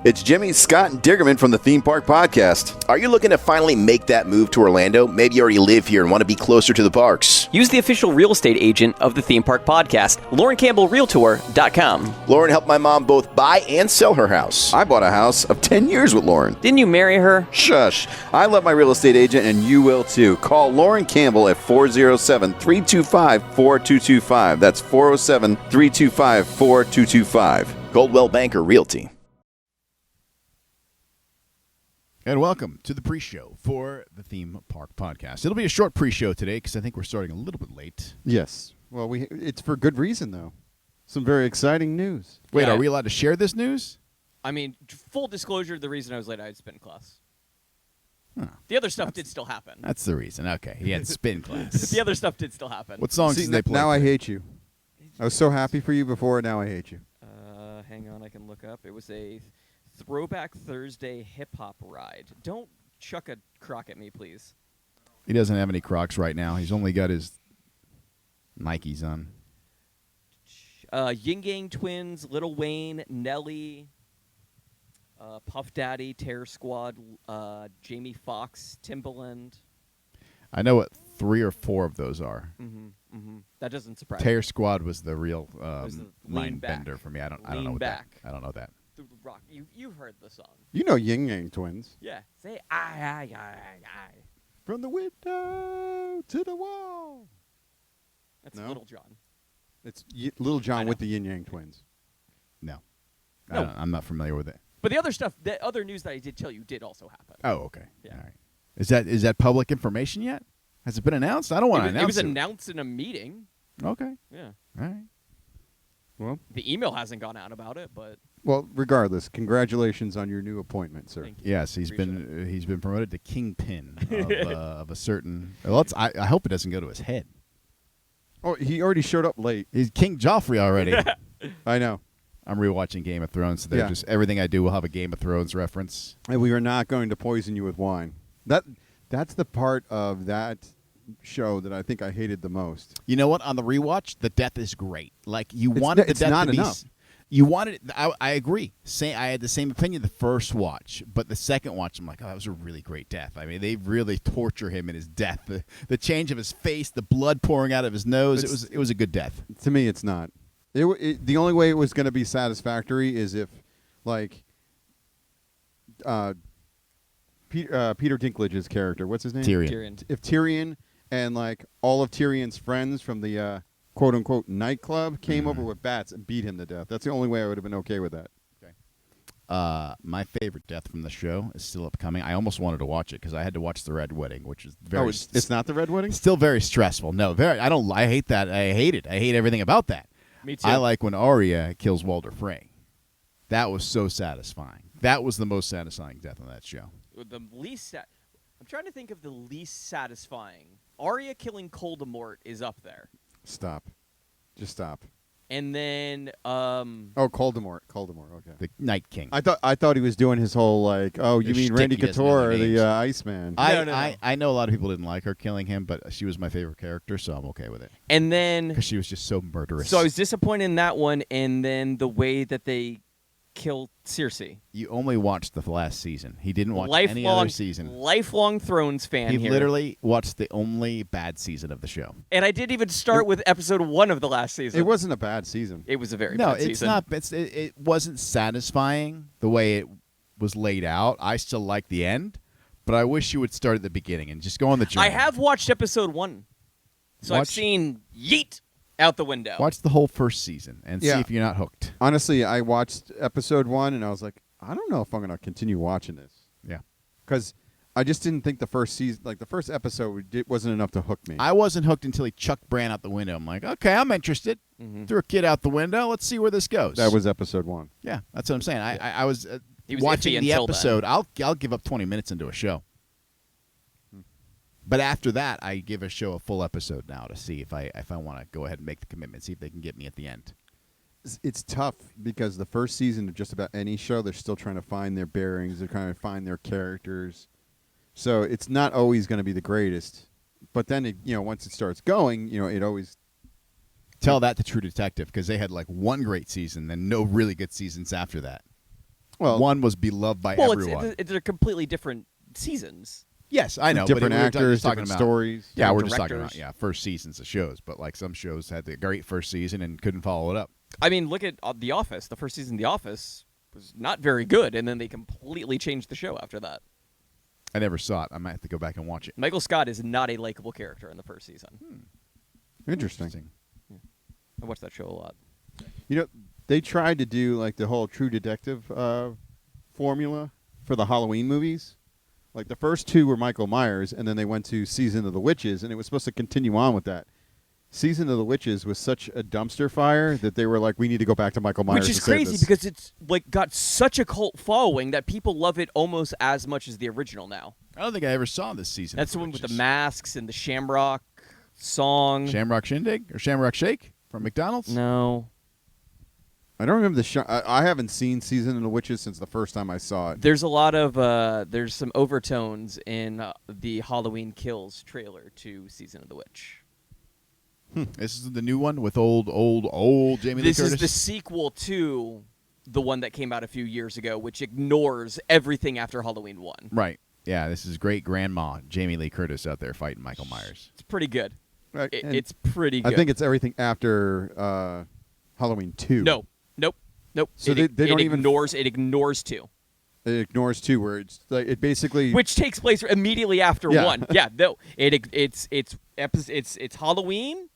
It's Jimmy, Scott, and Diggerman from the Theme Park Podcast. Are you looking to finally make that move to Orlando? Maybe you already live here and want to be closer to the parks. Use the official real estate agent of the Theme Park Podcast, LaurenCampbellRealtor.com. Lauren helped my mom both buy and sell her house. I bought a house of 10 years with Lauren. Didn't you marry her? Shush. I love my real estate agent, and you will too. Call Lauren Campbell at 407-325-4225. That's 407-325-4225. Goldwell Banker Realty. And welcome to the pre-show for the Theme Park Podcast. It'll be a short pre-show today because I think we're starting a little bit late. Yes. Well, it's for good reason, though. Some very exciting news. Wait, are we allowed to share this news? I mean, full disclosure, the reason I was late, I had spin class. Huh. The other stuff did still happen. That's the reason. Okay, he had spin class. The other stuff did still happen. What songs did they play? Now I hate you. I was so happy for you before, now I hate you. Hang on, I can look up. It was a Throwback Thursday hip-hop ride. Don't chuck a crock at me, please. He doesn't have any Crocs right now. He's only got his Nikes on. Yin Yang Twins, Lil Wayne, Nelly, Puff Daddy, Terror Squad, Jamie Foxx, Timbaland. I know what 3 or 4 of those are. That doesn't surprise Terror me. Squad was the real the mind back. bender for me. I don't know Lean what back. that. I don't know that. The rock. You've heard the song. You know Yin Yang Twins. Yeah. Say I. From the window to the wall. That's No? Little John. It's Little I John know. with the Yin Yang Twins. No. No. I'm not familiar with it. But the other stuff, the other news that I did tell you did also happen. Oh, okay. Yeah. All right. Is that public information yet? Has it been announced? I don't want to announce It was announced in a meeting. Okay. Yeah. All right. Well, The email hasn't gone out about it, but regardless, congratulations on your new appointment, sir. thank you. Yes, he's Appreciate been promoted to kingpin of a certain. Well, I hope it doesn't go to his head. Oh, he already showed up late. He's King Joffrey already. I know. I'm rewatching Game of Thrones, so they're just everything I do will have a Game of Thrones reference. And we are not going to poison you with wine. That's the part of that show that I think I hated the most. You know what? On the rewatch, the death is great. Like you wanted the it's death not to be. enough. You wanted. I agree. I had the same opinion the first watch, but the second watch, I'm like, oh, that was a really great death. I mean, they really torture him in his death. The change of his face, the blood pouring out of his nose. It was a good death. To me, it's not. The only way it was going to be satisfactory is if, like, Peter Dinklage's character, what's his name? Tyrion. If Tyrion and, like, all of Tyrion's friends from the quote-unquote nightclub came over with bats and beat him to death. That's the only way I would have been okay with that. My favorite death from the show is still upcoming. I almost wanted to watch it because I had to watch the Red Wedding, which is very. It's not the Red Wedding? Still very stressful. No, very. I hate that. I hate it. I hate everything about that. Me too. I like when Arya kills Walder Frey. That was so satisfying. That was the most satisfying death on that show. The least. I'm trying to think of the least satisfying. Arya killing Voldemort is up there, Stop. Just stop. and then Oh, Voldemort. Okay. The Night King. I thought he was doing his whole, like, oh, you His mean shtick, Randy he doesn't know Couture or the names. the Iceman? No. I know a lot of people didn't like her killing him, but she was my favorite character, so I'm okay with it and then. because she was just so murderous. So I was disappointed in that one, and then the way that they killed Cersei. You only watched the last season. He didn't watch any other season. Lifelong Thrones fan He here. literally watched the only bad season of the show. And I didn't even start with episode 1 of the last season. It wasn't a bad season. It was a very No, bad it's season. not. It wasn't satisfying the way it was laid out. I still like the end, but I wish you would start at the beginning and just go on the journey. I have watched episode 1. So I've Watch- seen Yeet out the window. Watch the whole first season and see Yeah. if you're not hooked. Honestly, I watched episode 1 and I was like, I don't know if I'm going to continue watching this. Yeah. Because I just didn't think the first season, like the first episode, it wasn't enough to hook me. I wasn't hooked until he chucked Bran out the window. I'm like, okay, I'm interested. Threw a kid out the window. Let's see where this goes. That was episode 1. Yeah, that's what I'm saying. I was, He was watching iffy the until episode. I'll give up 20 minutes into a show. But after that, I give a show a full episode now to see if I want to go ahead and make the commitment, see if they can get me at the end. It's tough because the first season of just about any show, they're still trying to find their bearings. They're trying to find their characters. So it's not always going to be the greatest. But then, once it starts going, it always... Tell that to True Detective because they had like one great season and no really good seasons after that. Well, one was beloved by Well, everyone. they're completely different seasons. Yes, I know. different but we're actors, just talking different about, stories. Yeah, we're different just talking about directors. first seasons of shows. But like some shows had the great first season and couldn't follow it up. I mean, look at The Office. The first season of The Office was not very good, and then they completely changed the show after that. I never saw it. I might have to go back and watch it. Michael Scott is not a likable character in the first season. Interesting. I watched that show a lot. You know, they tried to do like the whole True Detective formula for the Halloween movies. Like the first two were Michael Myers, and then they went to Season of the Witches, and it was supposed to continue on with that. Season of the Witches was such a dumpster fire that they were like, we need to go back to Michael Myers. Which is to save crazy this. because it's like got such a cult following that people love it almost as much as the original now. I don't think I ever saw this season. That's the one with the masks and the Shamrock song. Shamrock Shindig or Shamrock Shake from McDonald's. No. I don't remember I haven't seen Season of the Witches since the first time I saw it. There's a lot of there's some overtones in the Halloween Kills trailer to Season of the Witch. This is the new one with old Jamie Lee This Curtis. is the sequel to the one that came out a few years ago, which ignores everything after Halloween 1. Right. Yeah, this is great grandma Jamie Lee Curtis out there fighting Michael Myers. It's pretty good. Right, and It's pretty good. I think it's everything after Halloween 2. Nope. So they don't even- It ignores 2. It ignores 2, where it's like it basically. Which takes place immediately after Yeah. 1. Yeah, no. It's Halloween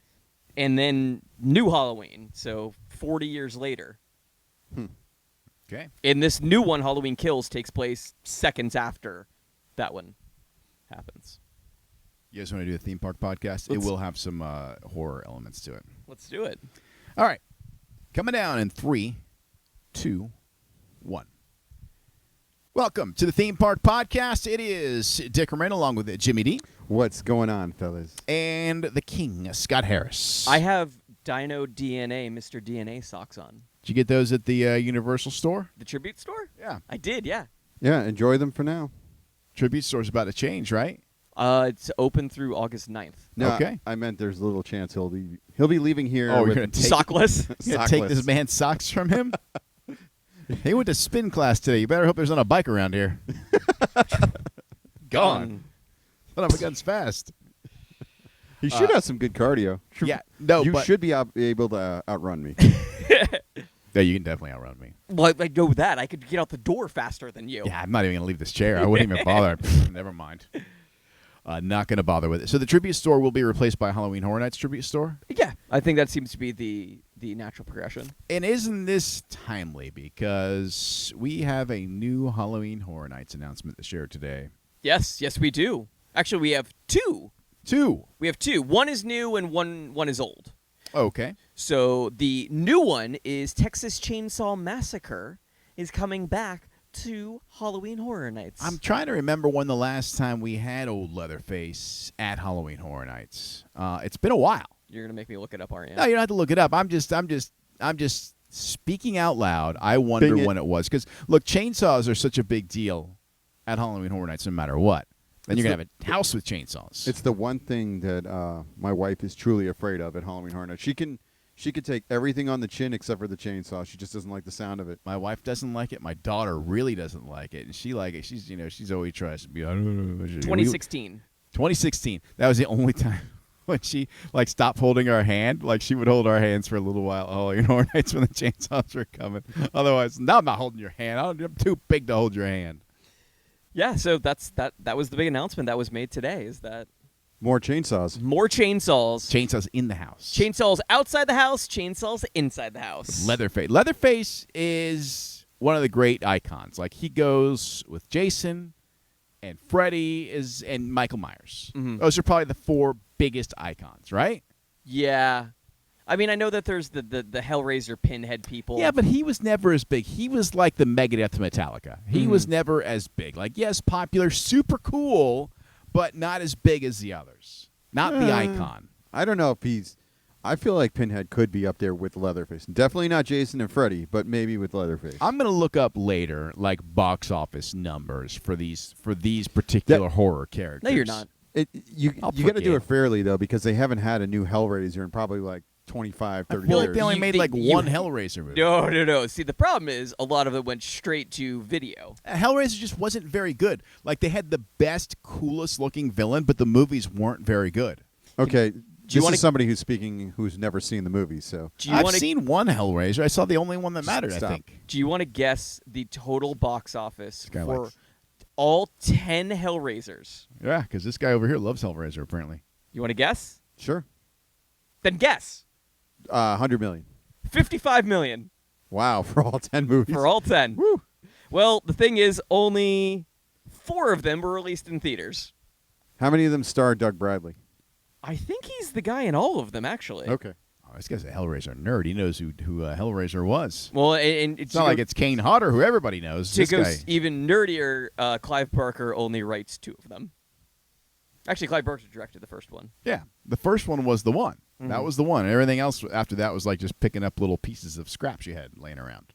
and then New Halloween, so 40 years later. Okay. And this new one, Halloween Kills, takes place seconds after that one happens. You guys want to do a theme park podcast? It will have some horror elements to it. Let's do it. All right. Coming down in 3, 2, 1. Welcome to the Theme Park Podcast. It is Dick Ramin along with Jimmy D What's going on, fellas? and the King, Scott Harris. I have Dino DNA, Mr. DNA socks on. Did you get those at the Universal store? The tribute store? Yeah. I did, yeah. Yeah, enjoy them for now. Tribute store's about to change, right? It's open through August 9th. No, Okay. I meant there's a little chance he'll be leaving here. Oh, with you're gonna take Sockless? You gonna take Sockless. this man's socks from him? He went to spin class today. You better hope there's not a bike around here. Gone. Son of a gun's fast. He should have some good cardio. Yeah, no, you but should be able to outrun me. yeah, you can definitely outrun me. Well, I know that. I could get out the door faster than you. Yeah, I'm not even gonna leave this chair. I wouldn't even bother. Never mind. Not gonna bother with it. So the tribute store will be replaced by Halloween Horror Nights tribute store. Yeah, I think that seems to be the natural progression. And isn't this timely because we have a new Halloween Horror Nights announcement to share today? Yes, we do. Actually, we have two. We have two. One is new and one is old. Okay. So the new one is Texas Chainsaw Massacre is coming back to Halloween Horror Nights. I'm trying to remember when the last time we had old Leatherface at Halloween Horror Nights. It's been a while. You're gonna make me look it up, aren't you? No, you don't have to look it up. I'm just speaking out loud. I wonder Bing it. when it was because look, chainsaws are such a big deal at Halloween Horror Nights, no matter what. Then you're gonna have a house with chainsaws. It's the one thing that my wife is truly afraid of at Halloween Horror Nights. She could take everything on the chin except for the chainsaw. She just doesn't like the sound of it. My wife doesn't like it. My daughter really doesn't like it, and she like it. She's always tries to be. 2016. 2016. That was the only time when she like stopped holding our hand. Like she would hold our hands for a little while. Oh, Horror Nights when the chainsaws were coming. Otherwise, no, I'm not holding your hand. I'm too big to hold your hand. Yeah, so that was the big announcement that was made today. Is that More chainsaws. more chainsaws? Chainsaws in the house. Chainsaws outside the house, chainsaws inside the house. Leatherface. Leatherface is one of the great icons. Like he goes with Jason and Freddy and Michael Myers. Mhm. Those are probably the four biggest icons, right? Yeah. I mean, I know that there's the Hellraiser pinhead people. Yeah, but he was never as big. He was like the Megadeth to Metallica. He was never as big. Like, yes, popular, super cool, but not as big as the others. Not the icon. I don't know if he's. I feel like Pinhead could be up there with Leatherface. Definitely not Jason and Freddy, but maybe with Leatherface. I'm gonna look up later, like box office numbers for these particular horror characters. No, you're not. You I'll got to do forgive. it fairly though, because they haven't had a new Hellraiser in probably like 25, 30 I feel years. like they only made like one Hellraiser movie. No. See, the problem is a lot of it went straight to video. Hellraiser just wasn't very good. Like, they had the best, coolest looking villain, but the movies weren't very good. Okay, this wanna- is somebody who's speaking who's never seen the movie, so Do you I've want to seen one Hellraiser. I saw the only one that mattered, stop. I think. Do you want to guess the total box office guy for likes- all 10 Hellraisers? Yeah, because this guy over here loves Hellraiser, apparently. You want to guess? sure. Then guess. 100 million. 55 million Wow, for all 10 movies. for all 10. Woo. Well, the thing is, only 4 of them were released in theaters. How many of them star Doug Bradley? I think he's the guy in all of them, actually. Okay. Oh, this guy's a Hellraiser nerd. He knows who Hellraiser was. Well, and It's not like it's Kane Hodder, who everybody knows. to This go guy. even nerdier, Clive Barker only writes 2 of them. Actually, Clive Barker directed the first one. Yeah, the first one was the one. Mm-hmm. That was the one. And everything else after that was like just picking up little pieces of scraps you had laying around.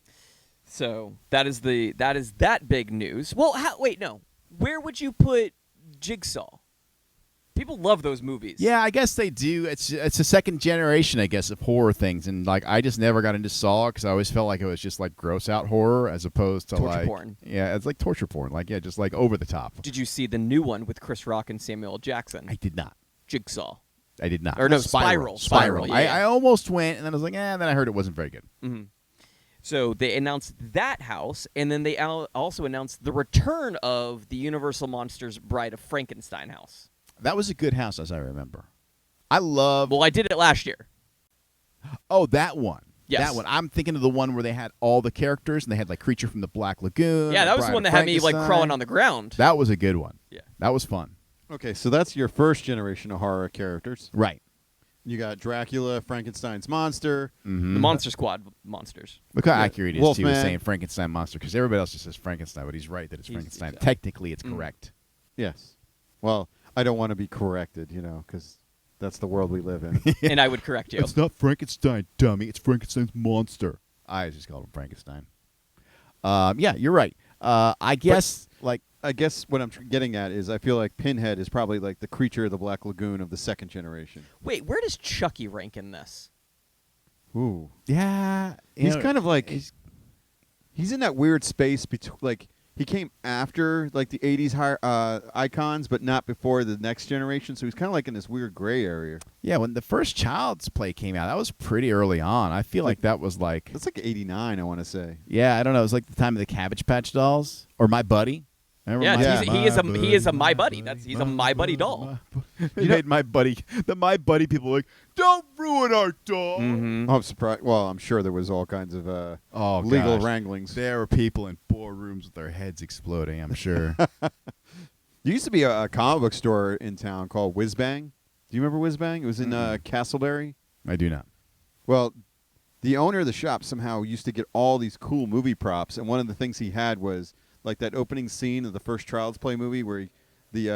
So that is that big news. Well, wait, no. Where would you put Jigsaw? People love those movies. Yeah, I guess they do. It's a second generation, I guess, of horror things, and like I just never got into Saw because I always felt like it was just like gross out horror as opposed to Torture like porn. Yeah, it's like torture porn. Like just like over the top. Did you see the new one with Chris Rock and Samuel L. Jackson? I did not. Jigsaw. I did not. Or no, Spiral. Spiral. Yeah, yeah. I almost went, and then I was like, then I heard it wasn't very good. Mm-hmm. So they announced that house, and then they also announced the return of the Universal Monsters Bride of Frankenstein house. That was a good house, as I remember. I love. Well, I did it last year. Oh, that one. Yes. That one. I'm thinking of the one where they had all the characters, and they had like Creature from the Black Lagoon. Yeah, that was Bride the one of that had me like Frankenstein. crawling on the ground. That was a good one. Yeah. That was fun. Okay, so that's your first generation of horror characters. Right. You got Dracula, Frankenstein's monster. The Monster Squad monsters. Look how Yeah. accurate he is, too, with Wolfman. saying Frankenstein monster, because everybody else just says Frankenstein, but he's right that it's He's- Frankenstein. exactly. Technically, it's correct. Yes. Well, I don't want to be corrected, because that's the world we live in. And I would correct you. It's not Frankenstein, dummy. It's Frankenstein's monster. I just called him Frankenstein. Yeah, you're right. I guess, I guess what I'm getting at is I feel like Pinhead is probably like the creature of the Black Lagoon of the second generation. Wait, where does Chucky rank in this? Ooh. yeah. He's kind of like he's in that weird space between like he came after like the 80s icons but not before the next generation, so he's kind of like in this weird gray area. Yeah, when the first Child's Play came out, that was pretty early on. I feel like that was like, That's like 89, I want to say. yeah, I don't know. It was like the time of the Cabbage Patch Dolls or My Buddy. Remember Yeah, My he is a My Buddy. He's a My Buddy doll. He made My Buddy. The My Buddy people were like, don't ruin our doll. Mm-hmm. I'm surprised. Well, I'm sure there was all kinds of Oh, legal gosh. wranglings. There were people in boardrooms with their heads exploding, I'm sure. There used to be a comic book store in town called Whiz Bang. Do you remember Whiz Bang? It was in Castleberry. I do not. Well, the owner of the shop somehow used to get all these cool movie props, and one of the things he had was like that opening scene of the first Child's Play movie where the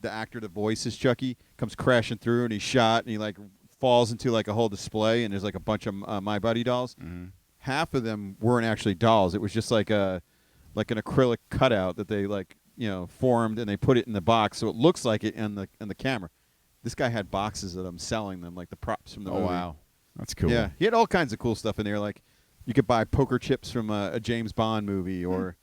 actor that voices Chucky comes crashing through and he's shot and he like falls into like a whole display and there's like a bunch of My Buddy dolls. Mm-hmm. Half of them weren't actually dolls. It was just like an acrylic cutout that they formed and they put it in the box so it looks like it in the camera. This guy had boxes of them selling them like the props from the movie. Wow. That's cool. Yeah, he had all kinds of cool stuff in there. Like you could buy poker chips from a James Bond movie, or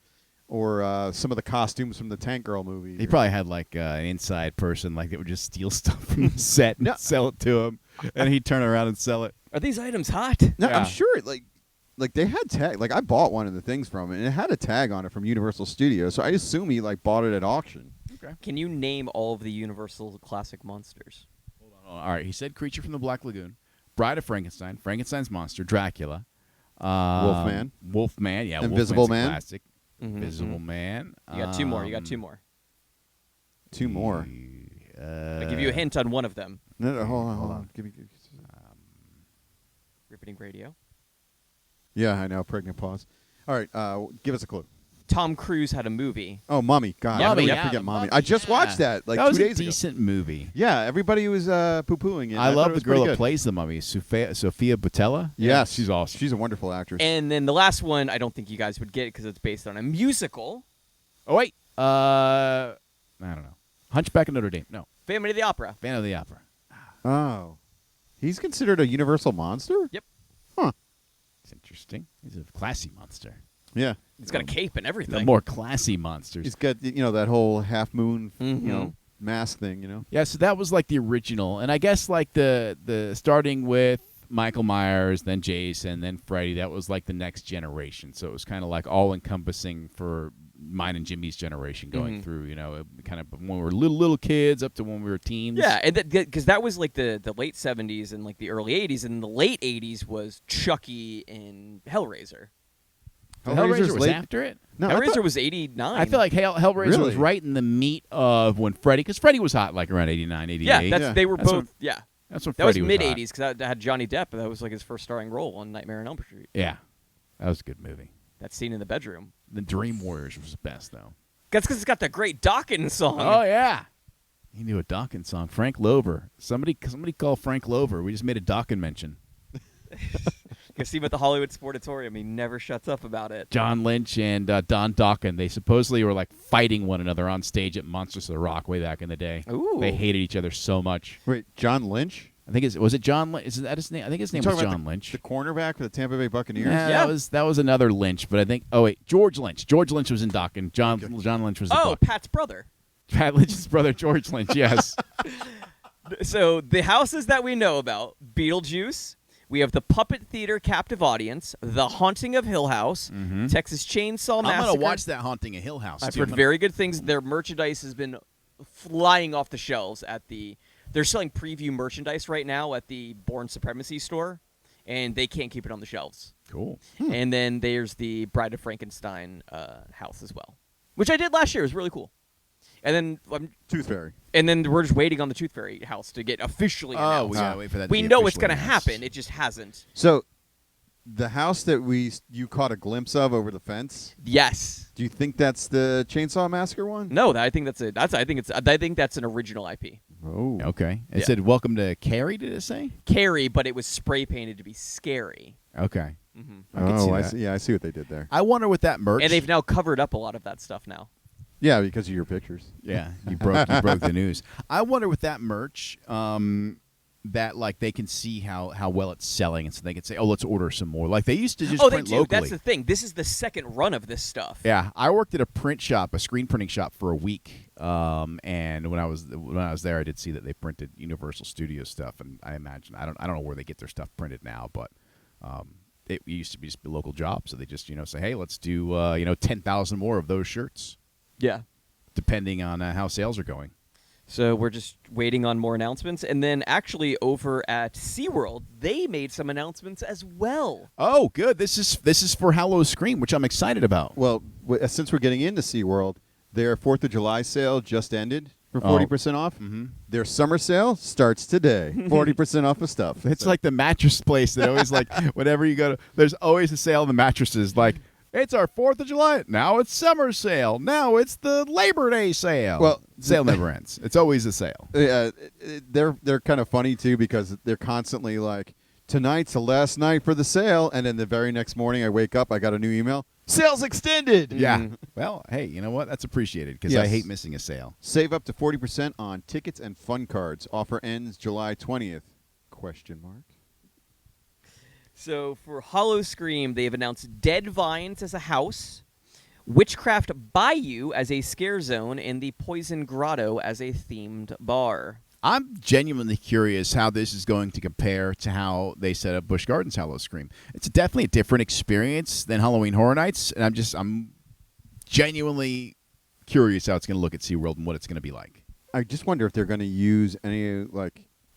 some of the costumes from the Tank Girl movie. He probably had like an inside person like that would just steal stuff from the set and sell it to him, and he'd turn around and sell it. Are these items hot? No, Yeah. I'm sure like they had tag. Like I bought one of the things from it, and it had a tag on it from Universal Studios. So I assume he like bought it at auction. Okay. Can you name all of the Universal classic monsters? Hold on. All right. He said Creature from the Black Lagoon, Bride of Frankenstein, Frankenstein's monster, Dracula, Wolfman. Wolfman. Yeah. Invisible Wolfman's a Man. Classic. Mhm, Invisible mhm. Man. You got 2 more. You got 2 more. 2 more. I'll give you a hint on one of them. No, hold on. Give me. Riveting Radio. Yeah, I know. Pregnant pause. All right, give us a clue. Tom Cruise had a movie. Oh, Mummy. God, Yeah, I Mummy, never yeah, forget the Mummy. Mummy, I just yeah. watched that like that 2 was days a ago. decent movie. Yeah, everybody was poo-pooing it. I thought love it the was girl pretty that good. plays the mummy, Sophia Butella. Yes, she's awesome. She's a wonderful actress. And then the last one, I don't think you guys would get it because it's based on a musical. Oh wait, I don't know. Hunchback of Notre Dame. No, Phantom of the Opera. Phantom of the Opera. Oh. He's considered a universal monster? Yep. Huh. It's interesting. He's a classy monster. Yeah. He's got a cape and The everything. more classy monsters. He's got, that whole half moon, Mhm. mask thing, Yeah, so that was like the original, and I guess like the starting with Michael Myers, then Jason, then Freddy. That was like the next generation. So it was kind of like all encompassing for mine and Jimmy's generation going through. Kind of when we were little kids up to when we were teens. Yeah, and because that was like the late 70s and like the early 80s, and the late 80s was Chucky and Hellraiser. So Hellraiser was late- after it. No, I Hellraiser thought- was 89. I feel like Hellraiser was Really? right in the meat of when Freddy, because Freddy was hot like around 89, 88. yeah, Yeah. they were That's both. when- Yeah, That's when that was Freddy mid hot. 80s because that had Johnny Depp. That was like his first starring role on Nightmare on Elm Street. Yeah, that was a good movie. That scene in the bedroom. The Dream Warriors was the best though. That's because it's got the great Dawkins song. Oh yeah, he knew a Dawkins song. Frank Lover. Somebody call Frank Lover. We just made a Dawkins mention. You see him at the Hollywood Sportatorium. He never shuts up about it. John Lynch and Don Dawkins. They supposedly were like fighting one another on stage at Monsters of the Rock way back in the day. Ooh. They hated each other so much. Wait, John Lynch? I think was it John Lynch? Is that his name? I think his name You was talking about John Lynch. The cornerback for the Tampa Bay Buccaneers? Yeah. that was another Lynch, but I think George Lynch. George Lynch was in Dawkins. John Lynch was the Oh, Buck. Pat's brother. Pat Lynch's brother, George Lynch. Yes. So the houses that we know about: Beetlejuice. We have the Puppet Theater Captive Audience, The Haunting of Hill House, Texas Chainsaw Massacre. I'm gonna watch that Haunting of Hill House. I've too. heard very good things. Their merchandise has been flying off the shelves at the. They're selling preview merchandise right now at the Born Supremacy store, and they can't keep it on the shelves. Cool. And then there's the Bride of Frankenstein house as well, which I did last year. It was really cool. And then Tooth Fairy. we're just waiting on the Tooth Fairy house to get officially Oh, announced. we gotta wait for that. To We be know it's officially going to announced. happen. It just hasn't. So, the house that you caught a glimpse of over the fence, Yes. do you think that's the Chainsaw Massacre one? No, I think that's it. I think that's an original IP. Oh. Okay. It Yeah. said, "Welcome to Carrie." Did it say? Carrie, but it was spray painted to be scary. Okay. Mm-hmm. I can see I that. see. Yeah, I see what they did there. I wonder with that merch. And they've now covered up a lot of that stuff now. Yeah, because of your pictures. Yeah, you broke the news. I wonder with that merch, that like they can see how well it's selling, and so they can say, "Oh, let's order some more." Like they used to just Oh, they print do. locally. That's the thing. This is the second run of this stuff. Yeah, I worked at a print shop, a screen printing shop, for a week. And when I was there, I did see that they printed Universal Studios stuff, and I imagine I don't know where they get their stuff printed now, but it used to be just a local job, so they just say, "Hey, let's do 10,000 more of those shirts," Yeah. depending on how sales are going. So we're just waiting on more announcements. And then actually over at SeaWorld, they made some announcements as well. Oh, good. This is for Howl-O-Scream, which I'm excited about. Well, since we're getting into SeaWorld, their 4th of July sale just ended for 40% off. Mm-hmm. Their summer sale starts today. 40% off of stuff. It's like the mattress place that always like whenever you go to, there's always a sale on the mattresses. Like, it's our 4th of July. Now it's summer sale. Now it's the Labor Day sale. Well, sale never ends. It's always a sale. They're kind of funny too because they're constantly like, tonight's the last night for the sale, and then the very next morning I wake up, I got a new email. Sales extended. Yeah. Well, hey, you know what? That's appreciated because I Yes. hate missing a sale. Save up to 40% on tickets and fun cards. Offer ends July 20th. ? So for Howl-O-Scream, they've announced Dead Vines as a house, Witchcraft Bayou as a scare zone, and the Poison Grotto as a themed bar. I'm genuinely curious how this is going to compare to how they set up Busch Gardens Howl-O-Scream. It's definitely a different experience than Halloween Horror Nights, and I'm genuinely curious how it's going to look at SeaWorld and what it's going to be like. I just wonder if they're going to use any,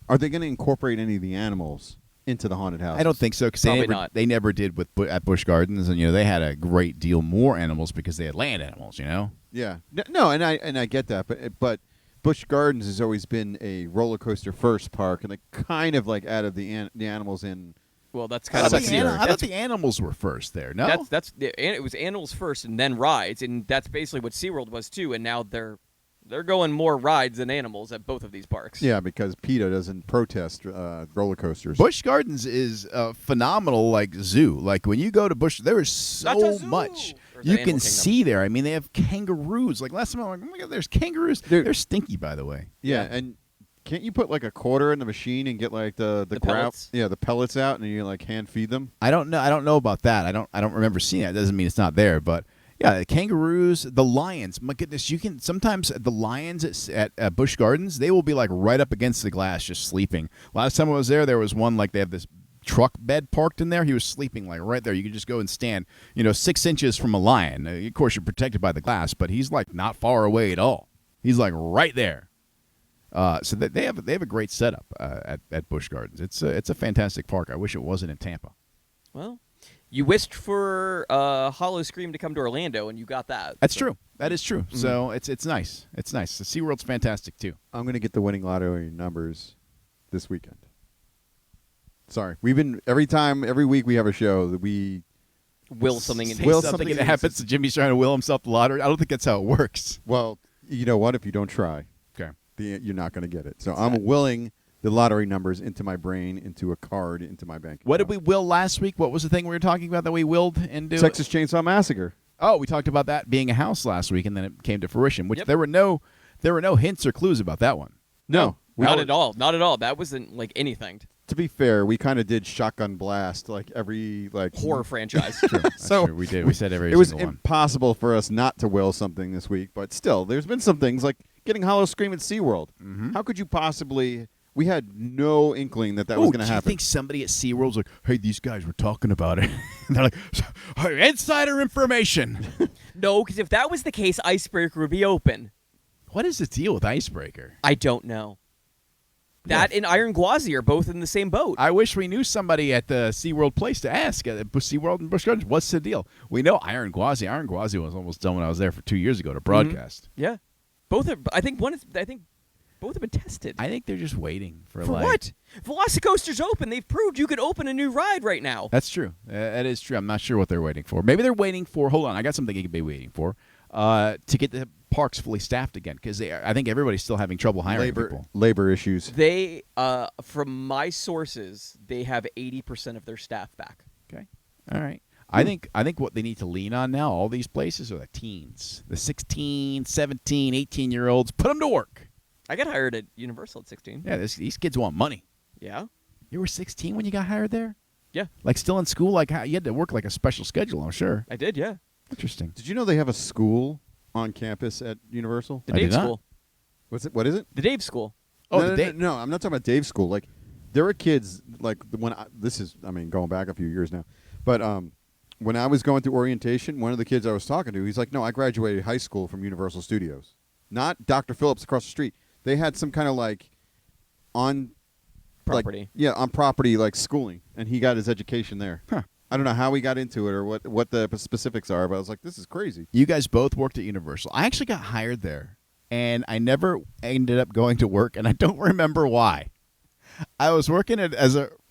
are they going to incorporate any of the animals into the haunted house? I don't think so because Probably they never did at Busch Gardens, and they had a great deal more animals because they had land animals. Yeah. No, and I get that, but Busch Gardens has always been a roller coaster first park, and they kind of added the animals in. Well, that's I kind of thought, like the, I thought the animals were first there. No, it was animals first and then rides, and that's basically what SeaWorld was too. And now they're going more rides than animals at both of these parks. Yeah, because PETA doesn't protest roller coasters. Busch Gardens is a phenomenal zoo. Like when you go to Busch, there is That's a so zoo! much Or the you Animal can Kingdom. see there. I mean, they have kangaroos. Like last time I'm like, oh my god, there's kangaroos. They're stinky, by the way. Yeah, and Can't you put like a quarter in the machine and get like the pellets? Yeah, the pellets out, and you like hand feed them? I don't know about that. I don't remember seeing it. It doesn't mean it's not there, but yeah, the kangaroos, the lions. My goodness, you can sometimes the lions at Busch Gardens, they will be like right up against the glass, just sleeping. Last time I was there was one like they have this truck bed parked in there. He was sleeping like right there. You could just go and stand, 6 inches from a lion. Of course, you're protected by the glass, but he's like not far away at all. He's like right there. So they have a great setup at Busch Gardens. It's a fantastic park. I wish it wasn't in Tampa. Well, you wished for Howl-O-Scream to come to Orlando, and you got that. That's true. That is true. So it's nice. It's nice. The SeaWorld's fantastic too. I'm going to get the winning lottery numbers this weekend. Sorry, we've been every week we have a show that we Will something in Will something something that happens to Jimmy's trying to will himself the lottery. I don't think that's how it works. Well, you know what? If you don't try, Okay. you're not going to get it. So I'm willing the lottery numbers into my brain, into a card, into my bank. What did we will last week? What was the thing we were talking about that we willed into? Texas Chainsaw Massacre. Oh, we talked about that being a house last week, and then it came to fruition. Which Yep. there were no hints or clues about that one. No, Not at all. Not at all. That wasn't like anything. To be fair, we kind of did Shotgun Blast like every Horror franchise. So True, we did. We said every it was single one. impossible for us not to will something this week, but still, there's been some things like getting Howl-O-Scream at SeaWorld. Mm-hmm. How How could you possibly? We had no inkling that was going to Do you happen. think somebody at SeaWorld's like, hey, these guys were talking about it? And they're like, hey, insider information. No, because if that was the case, Icebreaker would be open. What is the deal with Icebreaker? I don't know. That and Iron Gwazi are both in the same boat. I wish we knew somebody at the SeaWorld place to ask at SeaWorld and Busch Gardens. What's the deal? We know Iron Gwazi. Iron Gwazi was almost done when I was there for 2 years ago to broadcast. Yeah, both are. I think both have been tested. I think they're just waiting for For like, what? Velocicoaster's open. They've proved you could open a new ride right now. That's true. That is true. I'm not sure what they're waiting for. Maybe they're waiting for. Hold on, I got something you could be waiting for. To get the parks fully staffed again, because I think everybody's still having trouble hiring people. labor issues. They, from my sources, they have 80% of their staff back. Okay. All right. I think what they need to lean on now, all these places, are the teens. The 16, 17, 18-year-olds. Put them to work. I got hired at Universal at 16. Yeah, these kids want money. Yeah. You were 16 when you got hired there? Yeah. Like still in school? Like how, you had to work like a special schedule, I'm sure. I did, yeah. Interesting. Did you know they have a school on campus at Universal? The I did Dave not. School. What's it? What is it? The Dave School. Oh, no, the no, day. no, I'm not talking about Dave's school. Like, there were kids like when going back a few years now, but when I was going through orientation, one of the kids I was talking to, he's like, "No, I graduated high school from Universal Studios, not Dr. Phillips across the street. They had some kind of like on Property. on property like schooling, and he got his education there. Huh. I don't know how he got into it or what the specifics are, but I was like, this is crazy. You guys both worked at Universal. I actually got hired there, and I never ended up going to work, and I don't remember why. I was working at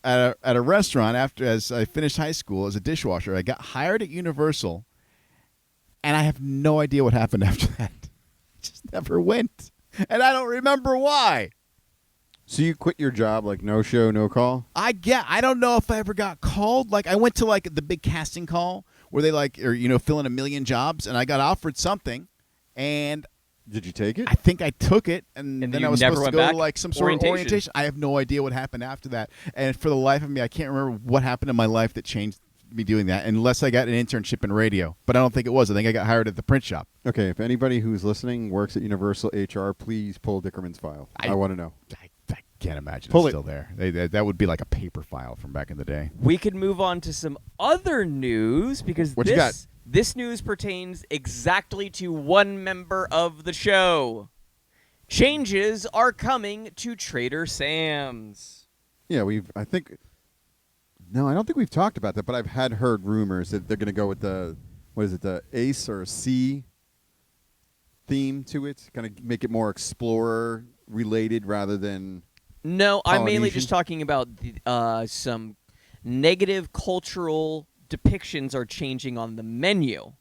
a restaurant as I finished high school as a dishwasher. I got hired at Universal, and I have no idea what happened after that. Just never went, and I don't remember why. So you quit your job, like no show, no call? I don't know if I ever got called. Like I went to like the big casting call where they fill in 1 million jobs, and I got offered something, and Did you take it? I think I took it, and And then you I was never supposed to went go back? to like some sort of Orientation. orientation. I have no idea what happened after that, and for the life of me, I can't remember what happened in my life that changed me doing that, unless I got an internship in radio. But I don't think it was. I think I got hired at the print shop. Okay, if anybody who's listening works at Universal HR, please pull Dickerman's file. I want to know. I can't imagine Pull it's it. still there. That would be like a paper file from back in the day. We could move on to some other news because What you got? this news pertains exactly to one member of the show. Changes are coming to Trader Sam's. Yeah, I don't think we've talked about that, but I've heard rumors that they're going to go with the Ace or C theme to it, kind of make it more explorer related rather than. No, I'm mainly Polynesian? just talking about some negative cultural depictions are changing on the menu.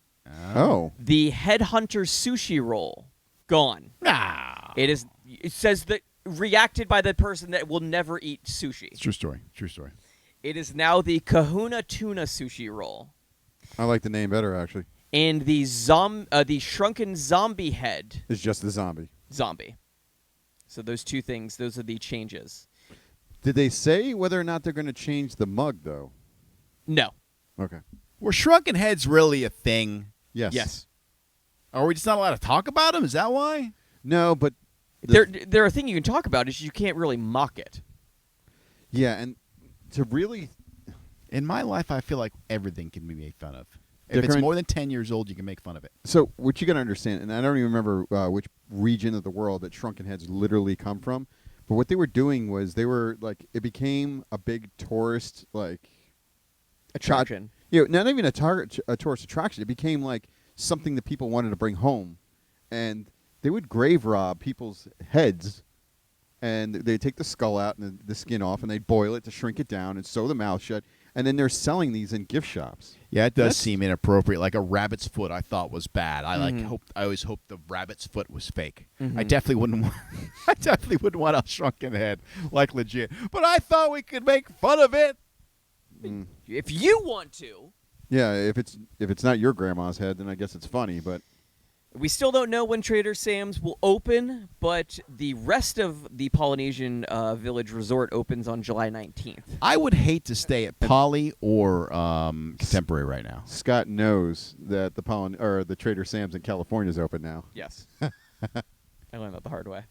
Oh. The Headhunter sushi roll gone. Ah, It says that reacted by the person that will never eat sushi. true story. True story. It is now the Kahuna tuna sushi roll. I like the name better, actually. And the shrunken zombie head It's just the zombie. zombie. So those two things, those are the changes. Did they say whether or not they're going to change the mug, though? No. Okay. Were shrunken heads really a thing? Yes. Yes. Are we just not allowed to talk about them? Is that why? No, but They're a thing you can talk about. Is you can't really mock it. yeah, and to really In my life, I feel like everything can be made fun of. They're If it's current- more than 10 years old, you can make fun of it. So what you got to understand, and I don't even remember which region of the world that shrunken heads literally come from, but what they were doing was they were like it became a big tourist like Attraction. not even a tourist attraction. It became like something that people wanted to bring home, and they would grave rob people's heads, and they'd take the skull out and the skin off, and they'd boil it to shrink it down and sew the mouth shut, and then they're selling these in gift shops. Yeah, it does That's- seem inappropriate. Like a rabbit's foot, I thought was bad. I Mhm. I always hoped the rabbit's foot was fake. I Mhm. definitely wouldn't. I definitely wouldn't want a shrunken head, like legit. But I thought we could make fun of it. Mm. If you want to. Yeah, if it's not your grandma's head, then I guess it's funny, but. We still don't know when Trader Sam's will open, but the rest of the Polynesian Village Resort opens on July 19th. I would hate to stay at Poly or Contemporary right now. Scott knows that the Trader Sam's in California is open now. Yes. I learned that the hard way.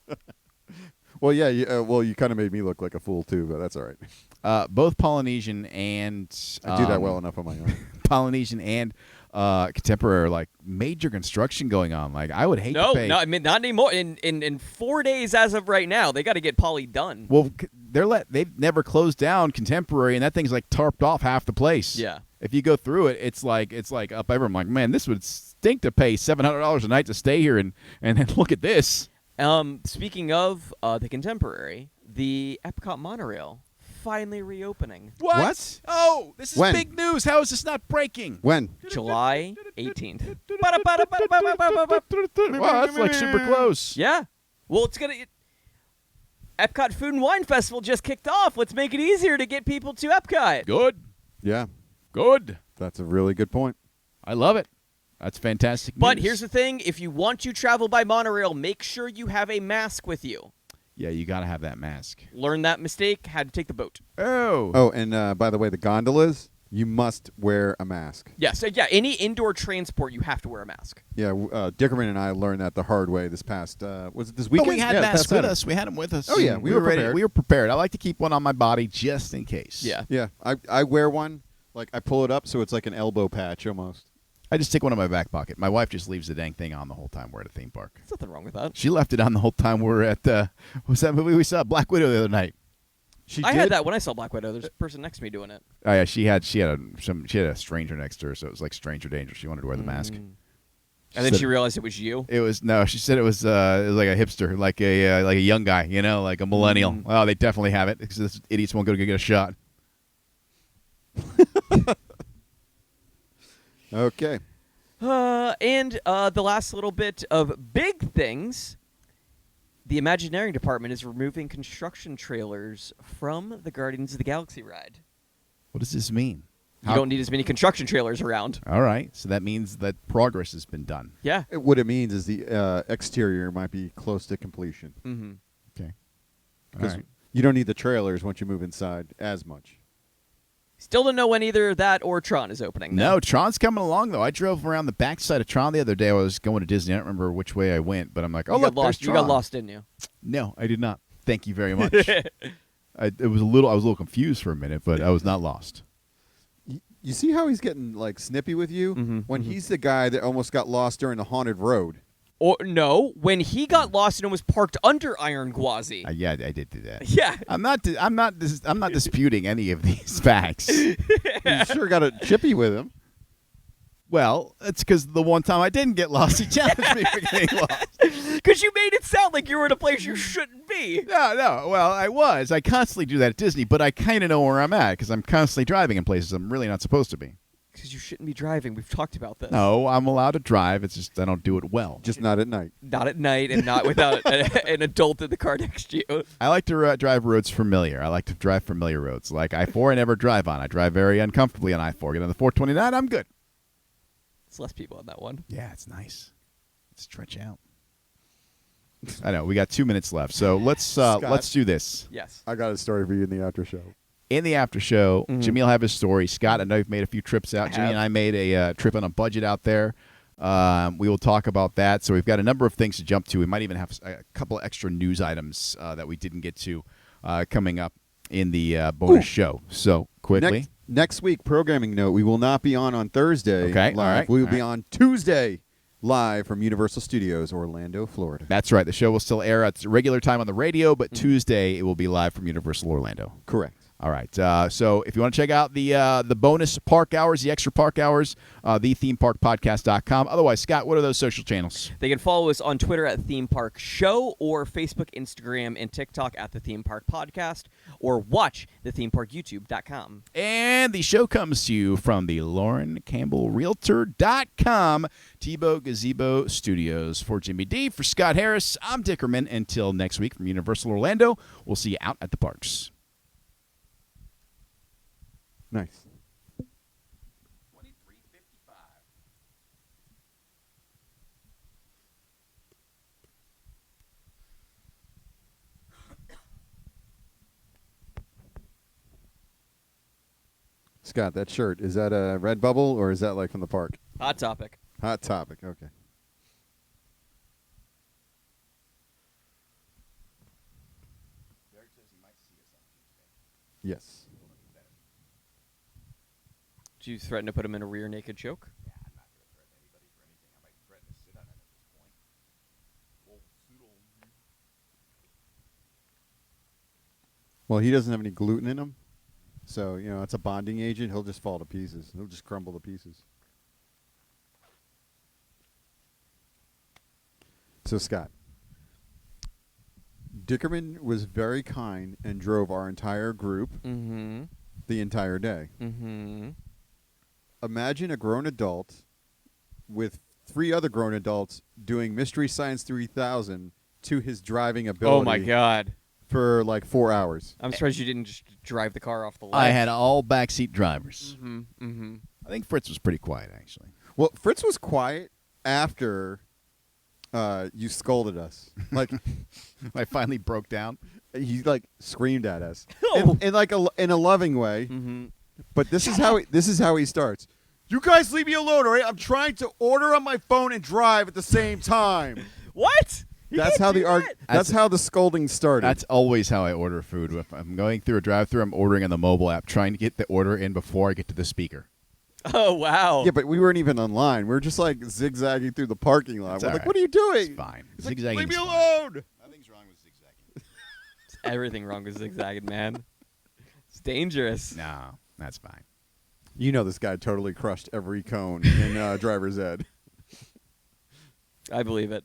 Well, yeah. You kind of made me look like a fool too, but that's all right. Both Polynesian and I do that well enough on my own. Polynesian and Contemporary are like major construction going on. Like I would hate to pay. No, I mean not anymore. In 4 days as of right now, they got to get Poly done. Well, they've never closed down Contemporary, and that thing's like tarped off half the place. Yeah. If you go through it, it's like up ever. I'm like, man, this would stink to pay $700 a night to stay here, and then look at this. Speaking of the Contemporary, the Epcot monorail finally reopening What? Oh, this is When? big news. How is this not breaking? When? July 18th. Wow, that's like super close. Yeah. Well, Epcot Food and Wine Festival just kicked off. Let's make it easier to get people to Epcot. Good. Yeah, Good. that's a really good point. I love it. That's fantastic But news. here's the thing. If you want to travel by monorail, make sure you have a mask with you. Yeah, you got to have that mask. Learned that mistake, had to take the boat. Oh. Oh, and by the way, the gondolas, you must wear a mask. Yeah, so any indoor transport, you have to wear a mask. Yeah, Dickerman and I learned that the hard way this past, was it this But weekend? we had Yeah, masks past with Saturday. us. We had them with us. Oh, yeah, we were ready. prepared. We were prepared. I like to keep one on my body just in case. Yeah. Yeah, I wear one, like I pull it up so it's like an elbow patch almost. I just take one in my back pocket. My wife just leaves the dang thing on the whole time we're at a theme park. There's nothing wrong with that. She left it on the whole time we're at, what was that movie we saw? Black Widow the other night. I had that when I saw Black Widow. There's a person next to me doing it. Oh yeah, she had a stranger next to her, so it was like stranger danger. She wanted to wear the mask. And then she realized it was you. It was no. She said it was like a hipster, like a young guy, like a millennial. Oh, they definitely have it because this idiots won't go to get a shot. Okay. And the last little bit of big things. The Imagineering department is removing construction trailers from the Guardians of the Galaxy ride. What does this mean? You don't need as many construction trailers around. All right, so that means that progress has been done. Yeah. What it means is the exterior might be close to completion. Mm-hmm. Okay. All Because right. you don't need the trailers once you move inside as much. Still don't know when either that or Tron is opening. though. No, Tron's coming along though. I drove around the backside of Tron the other day. I was going to Disney. I don't remember which way I went, but I'm like, oh You look, got lost. there's You got Tron. lost, didn't you? No, I did not. Thank you very much. I was a little confused for a minute, but I was not lost. You see how he's getting like snippy with you when he's the guy that almost got lost during the haunted road. Or no, when he got lost and was parked under Iron Gwazi. Yeah, I did do that. Yeah. I'm not disputing any of these facts. You sure got a chippy with him. Well, it's because the one time I didn't get lost, he challenged me for getting lost. Because you made it sound like you were in a place you shouldn't be. No. Well, I was. I constantly do that at Disney, but I kind of know where I'm at because I'm constantly driving in places I'm really not supposed to be. Because you shouldn't be driving. We've talked about this. No, I'm allowed to drive. It's just I don't do it well. Just not at night. Not at night and not without an adult in the car next to you. I like to drive roads familiar. I like to drive familiar roads. Like I-4, I never drive on. I drive very uncomfortably on I-4. Get on the 429, I'm good. It's less people on that one. Yeah, it's nice. Stretch out. I know we got 2 minutes left, so let's do this. Yes. I got a story for you in the after show. In the after show, Jimmy will have his story. Scott, I know you've made a few trips out. Jimmy have. and I made a trip on a budget out there. We will talk about that. So we've got a number of things to jump to. We might even have a couple of extra news items that we didn't get to coming up in the bonus show. So quickly. Next week, programming note, we will not be on Thursday Okay, live. all right, We will all be right. on Tuesday live from Universal Studios, Orlando, Florida. That's right. The show will still air at regular time on the radio, but Tuesday it will be live from Universal Orlando. Correct. All right. So if you want to check out the bonus park hours, the extra park hours, thethemeparkpodcast.com. Otherwise, Scott, what are those social channels? They can follow us on Twitter at Theme Park Show or Facebook, Instagram, and TikTok at The Theme Park Podcast, or watch thethemeparkyoutube.com. And the show comes to you from the Lauren Campbell Realtor.com Tebow Gazebo Studios. For Jimmy D, for Scott Harris, I'm Dickerman. Until next week from Universal Orlando, we'll see you out at the parks. Nice. 23:55. Scott, that shirt, is that a Redbubble or is that like from the park? Hot Topic. Hot Topic. Okay. Yes. Did you threaten to put him in a rear naked choke? Well, he doesn't have any gluten in him. So, it's a bonding agent. He'll just fall to pieces. He'll just crumble to pieces. So, Scott, Dickerman was very kind and drove our entire group Mm-hmm. the entire day. Mm-hmm. Imagine a grown adult with 3 other grown adults doing Mystery Science 3000 to his driving ability. Oh, my God. For like 4 hours. I'm surprised you didn't just drive the car off the ledge. I had all backseat drivers. Mm-hmm. Mm-hmm. I think Fritz was pretty quiet, actually. Well, Fritz was quiet after you scolded us. Like I finally broke down. he like screamed at us Oh. in like in a loving way. Mm-hmm. But this is how he starts. You guys leave me alone, all right? I'm trying to order on my phone and drive at the same time. What? You That's can't how do the that. That's how the scolding started. That's always how I order food. If I'm going through a drive-thru, I'm ordering on the mobile app, trying to get the order in before I get to the speaker. Oh, wow. yeah, but we weren't even online. We were just like zigzagging through the parking lot. It's We're all like, right. "What are you doing?" It's fine. He's like, Zigzagging. leave me is fine. alone. Nothing's wrong with zigzagging. Everything wrong with zigzagging, man. It's dangerous. No, that's fine. You know, this guy totally crushed every cone in driver's ed. I believe it.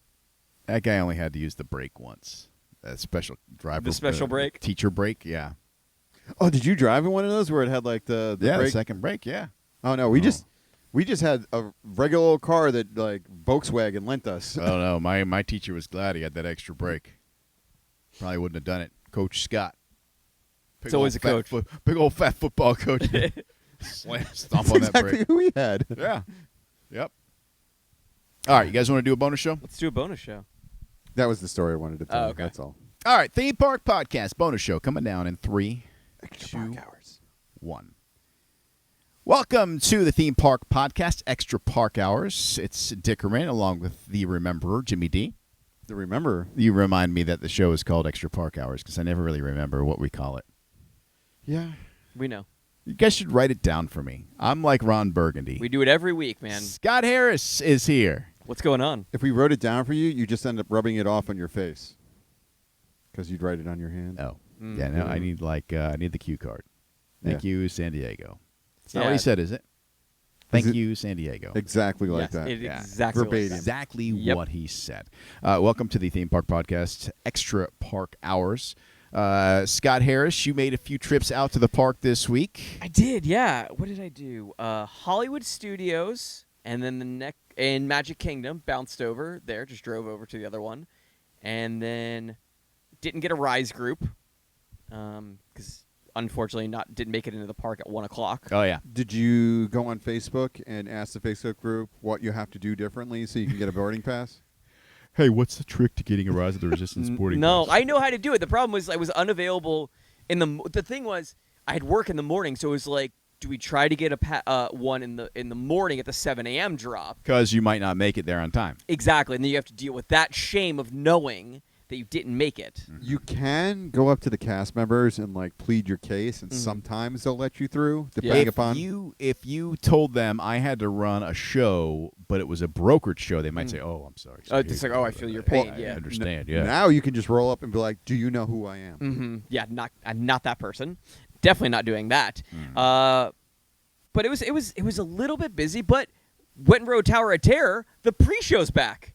That guy only had to use the brake once. That special driver. The special brake? Teacher brake, yeah. Oh, did you drive in one of those where it had like the Yeah, the brake? second brake, yeah. Oh no, we just had a regular old car that like Volkswagen lent us. Oh, no, my teacher was glad he had that extra brake. Probably wouldn't have done it. Coach Scott. Big It's always old a fat coach. Big old fat football coach. Stomp That's on that exactly brake. who we had. Yeah. Yep. All right, you guys want to do a bonus show? Let's do a bonus show. That was the story I wanted to tell. Oh, you, okay. That's all. All right, Theme Park Podcast bonus show coming down in 3, 2, 1. Welcome to the Theme Park Podcast, Extra Park Hours. It's Dickerman along with the Rememberer, Jimmy D. Remember? You remind me that the show is called Extra Park Hours because I never really remember what we call it. Yeah. We know. You guys should write it down for me. I'm like Ron Burgundy. We do it every week, man. Scott Harris is here. What's going on? If we wrote it down for you, you just end up rubbing it off on your face because you'd write it on your hand. Oh, Mm. yeah. No, I need I need the cue card. Thank Yeah. you, San Diego. That's not Yeah. what he said, is it? Thank it- you, San Diego. Exactly like Yes, that. it Yeah. exactly like Verbatim. that. Exactly Yep. what he said. Welcome to the Theme Park Podcast, Extra Park Hours. Scott Harris, you made a few trips out to the park this week. I did, yeah. What did I do? Hollywood Studios, and then in Magic Kingdom, bounced over there, just drove over to the other one, and then didn't get a Rise group because unfortunately didn't make it into the park at 1 o'clock. Oh, yeah. Did you go on Facebook and ask the Facebook group what you have to do differently so you can get a boarding pass? Hey, what's the trick to getting a Rise of the Resistance boarding No, pass? I know how to do it. The problem was I was unavailable the thing was I had work in the morning, so it was like, do we try to get one in the morning at the 7 a.m. drop? Because you might not make it there on time. Exactly, and then you have to deal with that shame of knowing that you didn't make it. You can go up to the cast members and like plead your case, and sometimes they'll let you through, depending upon. If you told them I had to run a show, but it was a brokerage show, they might say, "Oh, I'm sorry." It's like, "Oh, I feel your pain." I Yeah, understand. Yeah. Now you can just roll up and be like, "Do you know who I am?" mm-hmm. Yeah, not that person. Definitely not doing that. But it was a little bit busy. But Wet Road Tower of Terror, the pre-show's back.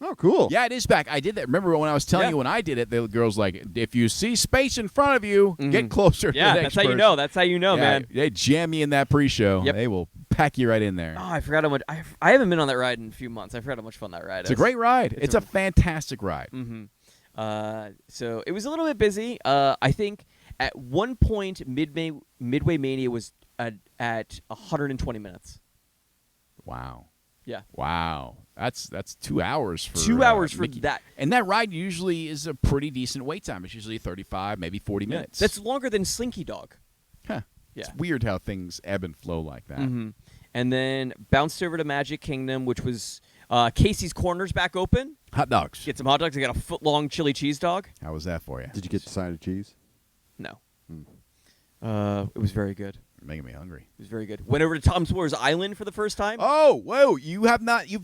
Oh, cool. Yeah, it is back. I did that. Remember when I was telling you when I did it, the girl's like, if you see space in front of you, get closer to the next that's how you person." know. That's how you know, man. They jam you in that pre-show. Yep. They will pack you right in there. Oh, I forgot how much. I haven't been on that ride in a few months. I forgot how much fun that ride is. It's a great ride. It's a fantastic ride. Mm-hmm. So it was a little bit busy. I think at one point, Midway Mania was at 120 minutes. Wow. Yeah. Wow. That's 2 hours for 2 hours for Mickey. that. And that ride usually is a pretty decent wait time. It's usually 35, maybe 40 minutes. That's longer than Slinky Dog. Huh. Yeah. It's weird how things ebb and flow like that. Mm-hmm. And then bounced over to Magic Kingdom, which was Casey's Corner's back open. Hot dogs. Get some hot dogs. I got a foot-long chili cheese dog. How was that for you? Did you get the side of cheese? No. It was very good. You're making me hungry. It was very good. Went over to Tom Sawyer's Island for the first time. Oh, whoa! You've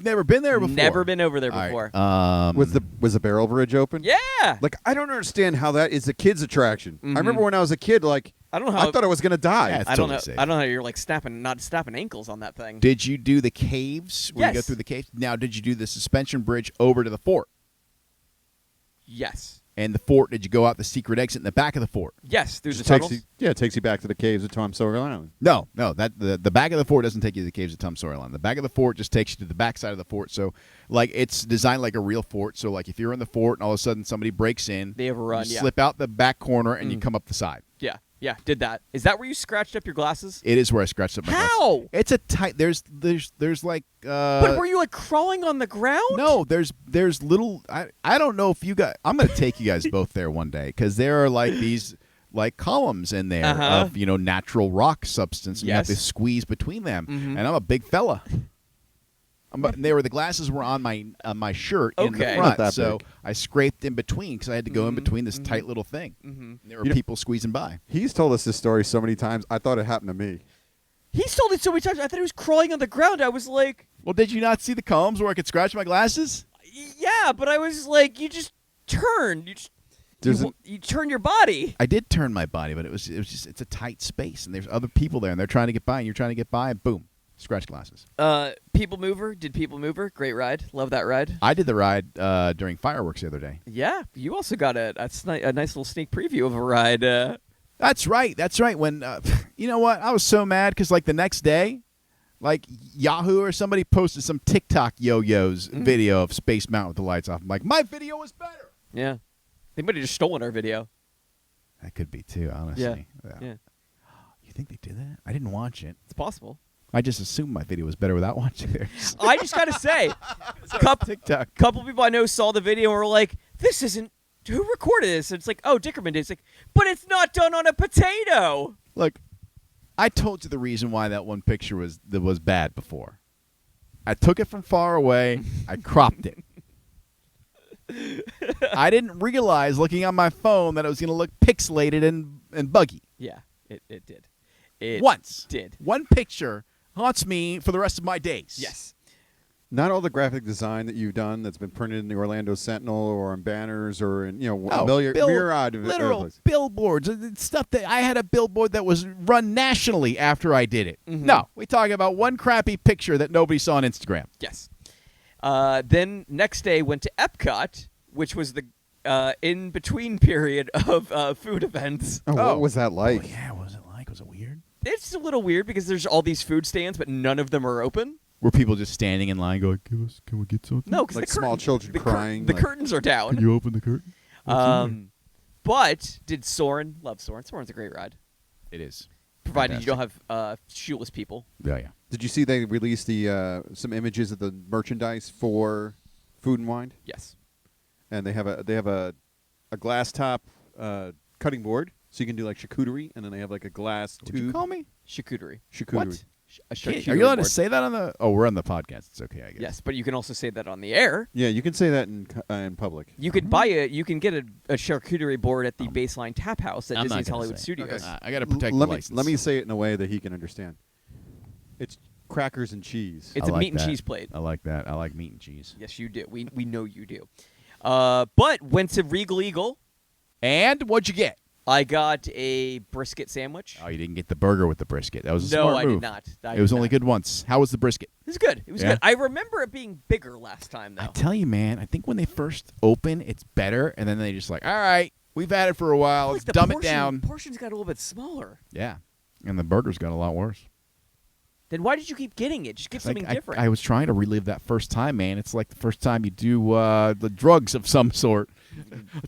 never been there before. Never been over there All before. right. Was the barrel bridge open? Yeah. Like, I don't understand how that is a kid's attraction. I remember when I was a kid, like, I don't know how. I thought I was gonna die. Yeah, it's I don't totally know. safe. I don't know how you're like not snapping ankles on that thing. Did you do the caves? Where you go Yes. through the caves? Now, did you do the suspension bridge over to the fort? Yes. And the fort, did you go out the secret exit in the back of the fort? Yes. Through the Just takes tunnels. you, it takes you back to the caves of Tom Sawyer Island. No. That the back of the fort doesn't take you to the caves of Tom Sawyer Island. The back of the fort just takes you to the back side of the fort. So, like, it's designed like a real fort. So, like, if you're in the fort and all of a sudden somebody breaks in, They have a run, you yeah. slip out the back corner and you come up the side. Yeah. Yeah. Did that. Is that where you scratched up your glasses? It is where I scratched up my glasses. How? It's a tight. There's like. But were you like crawling on the ground? No, there's little. I don't know if you guys. I'm gonna take you guys both there one day because there are like these like columns in there of natural rock substance. And you have to Yes. squeeze between them, and I'm a big fella. The glasses were on my shirt in the Okay. front, Not that so big. I scraped in between because I had to go in between this tight little thing. And there were people squeezing by. He's told us this story so many times. I thought it happened to me. He's told it so many times. I thought he was crawling on the ground. I was like, Well, did you not see the columns where I could scratch my glasses? yeah, but I was like, you just turn. You turn your body. I did turn my body, but it's a tight space, and there's other people there, and they're trying to get by, and you're trying to get by, and boom, scratch glasses. People Mover. Did People Mover? Great ride. Love that ride. I did the ride during fireworks the other day. Yeah. You also got a nice little sneak preview of a ride. That's right. When you know what, I was so mad because like the next day, like Yahoo or somebody posted some TikTok yo-yos video of Space Mountain with the lights off. I'm like, my video was better. Yeah. They might have just stolen our video. That could be too, honestly. Yeah. You think they did that? I didn't watch it. It's possible. I just assumed my video was better without watching theirs. I just got to say, TikTok. couple people I know saw the video and were like, this isn't, who recorded this? And it's like, oh, Dickerman did. It's like, but it's not done on a potato. Look, I told you the reason why that one picture was bad before. I took it from far away. I cropped it. I didn't realize looking on my phone that it was going to look pixelated and buggy. Yeah, it did. It Once. did. One picture haunts me for the rest of my days. Yes. Not all the graphic design that you've done that's been printed in the Orlando Sentinel or on banners or in a myriad of literal places. billboards, stuff that I had a billboard that was run nationally after I did it. No, we're talking about one crappy picture that nobody saw on Instagram. Yes. Then next day went to Epcot, which was the in-between period of food events. Oh, what was that like? Oh, yeah, what was it like? Was it weird? It's a little weird because there's all these food stands, but none of them are open. Were people just standing in line going, can we get something? No, because Like small children the crying. The like- curtains are down. Can you open the curtain? But did Soarin'? Love Soarin'. Soarin's a great ride, It is. provided you don't have shoeless people. Yeah. Did you see they released the some images of the merchandise for Food and Wine? Yes. and they have a glass top cutting board, so you can do like charcuterie, and then they have like a glass tube. What'd you call me? Charcuterie. Charcuterie. What? A Are charcuterie you allowed to board. say that on the? Oh, we're on the podcast. It's okay, I guess. Yes, but you can also say that on the air. Yeah, you can say that in public. You could you can get a charcuterie board at the Baseline Tap House at I'm not Disney's gonna Hollywood say it. Studios. I got to protect the let me license. let me say it in a way that he can understand. It's crackers and cheese. It's I a like meat and that. cheese plate. I like that. I like meat and cheese. Yes, you do. We know you do. But went to Regal Eagle. And what'd you get? I got a brisket sandwich. Oh, you didn't get the burger with the brisket. That was a No, smart I move. did not. It was only good once. How was the brisket? It was good. It was Yeah? good. I remember it being bigger last time, though. I tell you, man, I think when they first open, it's better, and then they just like, all right, we've had it for a while. Like Let's the dumb portion, it down. Portions got a little bit smaller. Yeah, and the burgers got a lot worse. Then why did you keep getting it? Just get something different. I was trying to relive that first time, man. It's like the first time you do the drugs of some sort.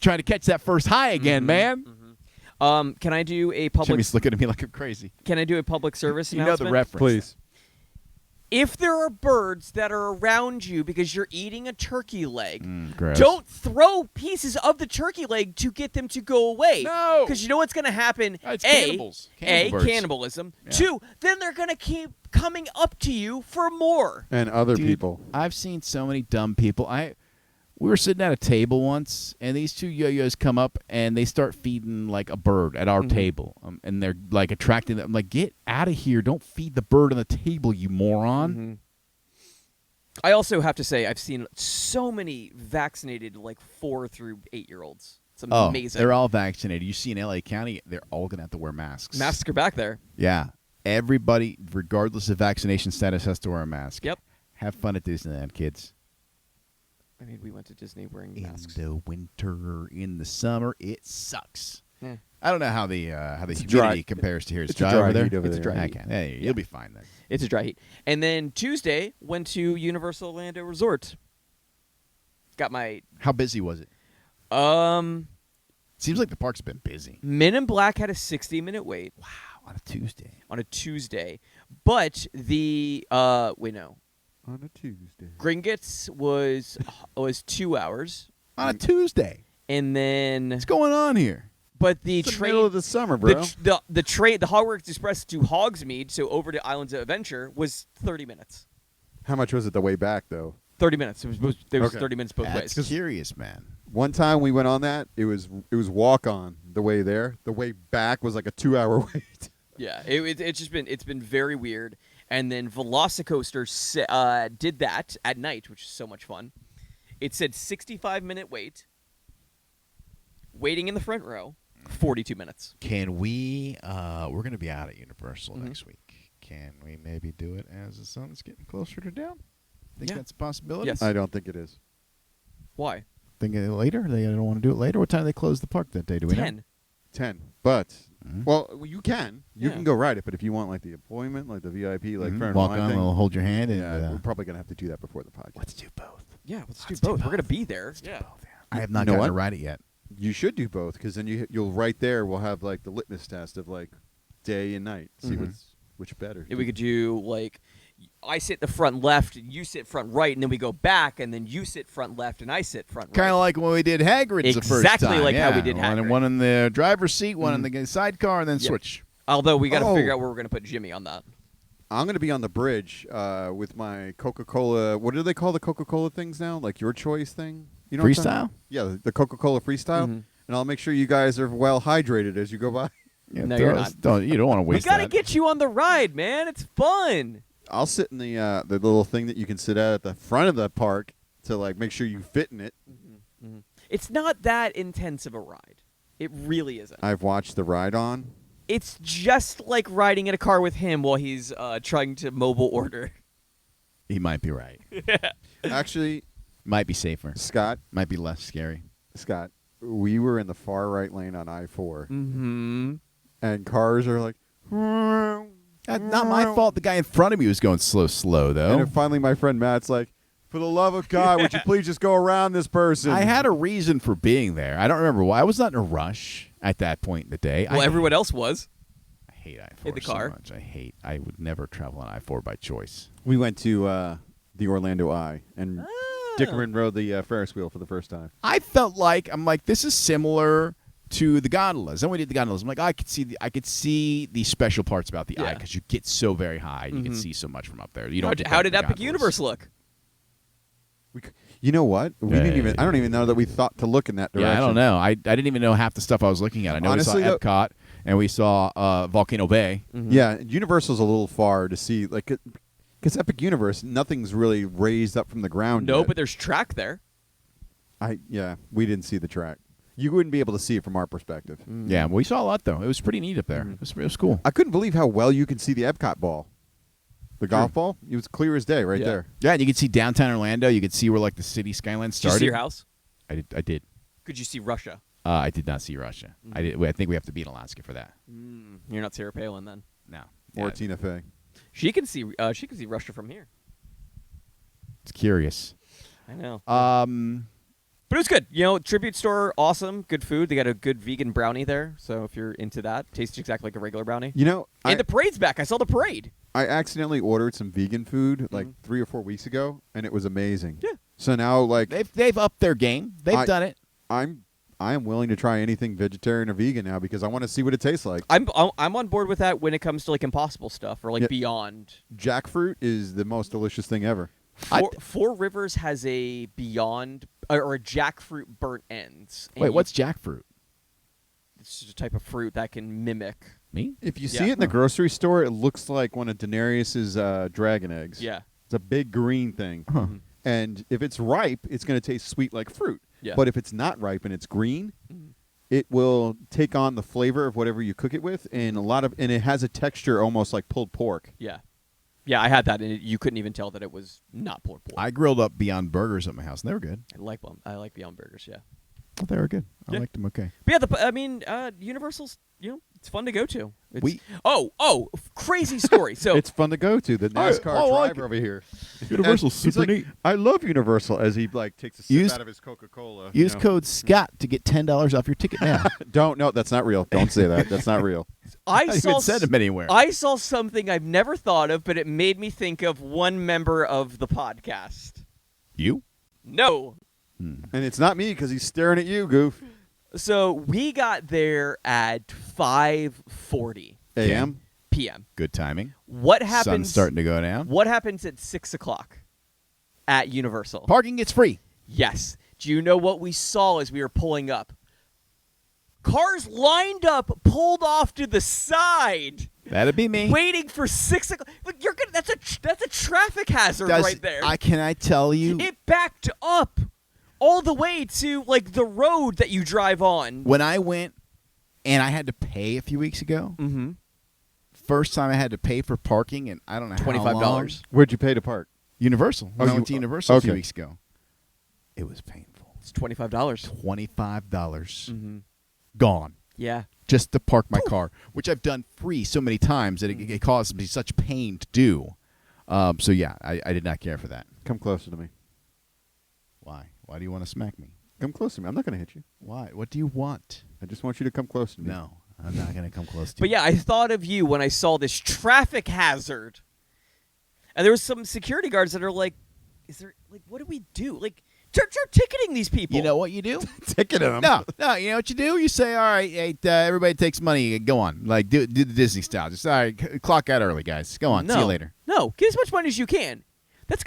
Trying to catch that first high again, man. Can I do a public? Jimmy's looking at me like I'm crazy. Can I do a public service You know announcement? the reference. Please. If there are birds that are around you because you're eating a turkey leg, Gross. don't throw pieces of the turkey leg to get them to go away. No. Because you know what's going to happen? It's cannibals. Cannibal birds. Cannibalism. Yeah. 2, then they're going to keep coming up to you for more. And other Dude, people. I've seen so many dumb people. We were sitting at a table once, and these two yo-yos come up, and they start feeding, like, a bird at our table. And they're, like, attracting them. I'm like, get out of here. Don't feed the bird on the table, you moron. I also have to say I've seen so many vaccinated, like 4 through 8-year-olds. It's amazing. They're all vaccinated. You see in L.A. County, they're all going to have to wear masks. Masks are back there. Yeah. Everybody, regardless of vaccination status, has to wear a mask. Yep. Have fun at Disneyland, kids. I mean, we went to Disney wearing In masks. the winter, in the summer, it sucks. Yeah. I don't know how the humidity dry- compares to here. it's a dry over there. heat over It's a there. dry Okay. Hey, you'll be fine then. It's a dry heat. And then Tuesday, went to Universal Orlando Resort. Got my How busy was it? Seems like the park's been busy. Men in Black had a 60-minute wait. Wow, on a Tuesday. On a Tuesday. But the wait, no. On a Tuesday. Gringotts was 2 hours. On a Tuesday. And then What's going on here? but the It's the train middle of the summer, bro. the train the Hogwarts Express to Hogsmeade, so over to Islands of Adventure, was 30 minutes. How much was it the way back, though? 30 minutes. There was Okay. 30 minutes both That's ways. curious, man. One time we went on that, it was walk on the way there. The way back was like a 2-hour wait. Yeah, it's been very weird. And then Velocicoaster did that at night, which is so much fun. It said 65-minute wait. Waiting in the front row, 42 minutes. Can we? We're going to be out at Universal next week. Can we maybe do it as the sun's getting closer to down? Think Yeah. that's a possibility? Yes. I don't think it is. Why? Think of it later? They don't want to do it later? What time do they close the park that day? Do we know? 10. 10. But, Mhm. well, you can. You Yeah. can go ride it, but if you want like the appointment, like the VIP, like front of the Walk line on, thing, we'll hold your hand. And, yeah, we're probably going to have to do that before the podcast. let's do both. Yeah, let's do Let's do both. We're both. going to be there. Do Yeah. both, yeah. I have not You know gotten what? to ride it yet. You should do both, because then you'll right there, we'll have like the litmus test of like day and night. See which better. Yeah, we could do like I sit the front left, you sit front right, and then we go back, and then you sit front left, and I sit front right. Kind of like when we did Hagrid's the first Exactly time. like how we yeah. did One, Hagrid. one in the driver's seat, one in the sidecar, and then Yep. switch. Although we got to Oh. figure out where we're going to put Jimmy on that. I'm going to be on the bridge with my Coca-Cola. What do they call the Coca-Cola things now? Like your choice thing? You know what I'm talking Freestyle? about? Yeah, the Coca-Cola Freestyle. Mhm. And I'll make sure you guys are well hydrated as you go by. Yeah, No, you're not. You don't want to We waste got to that. get you on the ride, man. It's fun. I'll sit in the little thing that you can sit at the front of the park to like make sure you fit in it. It's not that intense of a ride. It really isn't. I've watched the ride on. It's just like riding in a car with him while he's trying to mobile order. He might be right. Actually, Might be safer. Scott, Might be less scary. we were in the far right lane on I-4, Mm-hmm. and cars are like. Not my fault. The guy in front of me was going slow, And though. then finally, my friend Matt's like, "For the love of God, would you please just go around this person?" I had a reason for being there. I don't remember why. I was not in a rush at that point in the day. Well, everyone else was. I hate I-4 in the car. so much. I would never travel on I-4 by choice. We went to the Orlando Eye, and Dickerman rode the Ferris wheel for the first time. I felt like this is similar to the gondolas. Then we did the gondolas. I'm like, I could see the special parts about the eye because you get so very high and you can see so much from up there. You don't. How did Epic Universe look? You know what? We didn't even. I don't even know that we thought to look in that direction. Yeah, I don't know. I didn't even know half the stuff I was looking at. I know Honestly, we saw Epcot and we saw Volcano Bay. Yeah, Universal's a little far to see, like, because Epic Universe, nothing's really raised up from the ground. No, yet. but there's track there. We didn't see the track. You wouldn't be able to see it from our perspective. Yeah, we saw a lot though. It was pretty neat up there. It was cool. I couldn't believe how well you could see the Epcot ball. The golf ball? It was clear as day right there. Yeah, and you could see downtown Orlando. You could see where like the city skyline started. Did you see your house? I did. Could you see Russia? I did not see Russia. I think we have to beat Alaska for that. You're not Sarah Palin then. No. Or Yeah, Tina Fey. She can see Russia from here. it's curious. I know. But it was good. You know, Tribute Store, awesome. Good food. They got a good vegan brownie there. So if you're into that, tastes exactly like a regular brownie. You know, And the parade's back. I saw the parade. I accidentally ordered some vegan food like 3 or 4 weeks ago, and it was amazing. Yeah. So now, like, They've upped their game. They've done it. I am willing to try anything vegetarian or vegan now because I want to see what it tastes like. I'm on board with that when it comes to like Impossible stuff or like Beyond. Jackfruit is the most delicious thing ever. Four Rivers has a Beyond or a jackfruit burnt ends. And Wait, what's jackfruit? It's just a type of fruit that can mimic. Me? If you see it in the grocery store, it looks like one of Daenerys's dragon eggs. Yeah. It's a big green thing. And if it's ripe, it's going to taste sweet like fruit. Yeah. But if it's not ripe and it's green, it will take on the flavor of whatever you cook it with, and it has a texture almost like pulled pork. Yeah. Yeah, I had that, and you couldn't even tell that it was not pulled pork. I grilled up Beyond Burgers at my house, and they were good. I like Beyond Burgers, yeah. Oh, they were good. I Yeah. liked them okay. But yeah, Universal's, it's fun to go to. It's, crazy story. So It's fun to go to. The NASCAR like driver over here. Universal's He's super like, neat. I love Universal, as he like takes a sip Use- out of his Coca-Cola. Use code Scott to get $10 off your ticket now. No, that's not real. Don't say that. That's not real. I I saw haven't said them anywhere. I saw something I've never thought of, but it made me think of one member of the podcast. You? No. And it's not me because he's staring at you, goof. So we got there at 5:40 A.M. p.m. Good timing. What happens? Sun's starting to go down. What happens at 6 o'clock at Universal? Parking gets free. Yes. Do you know what we saw as we were pulling up? Cars lined up, pulled off to the side, That'd be me. waiting for 6 o'clock. Look, that's a traffic hazard right there. Can I tell you? It backed up all the way to like the road that you drive on. When I went and I had to pay a few weeks ago, first time I had to pay for parking, and I don't know how long. $25. Where'd you pay to park? Universal. Oh, When I went to Universal a few okay. weeks ago. It was painful. It's $25. $25 gone Yeah. just to park my car, which I've done free so many times that it caused me such pain to do. So yeah, I did not care for that. Come closer to me. Why? Why do you want to smack me? Come closer to me. I'm not going to hit you. Why? What do you want? I just want you to come closer to me. No, I'm not going to come close to But you. yeah, I thought of you when I saw this traffic hazard. And there was some security guards that are like, what do we do? Like, start ticketing these people. You know what you do? Ticket him. No, you know what you do? You say, all right, hey, everybody takes money. Go on. Like, do the Disney style. Just, all right, clock out early, guys. Go on. See you later. No, get as much money as you can. That's a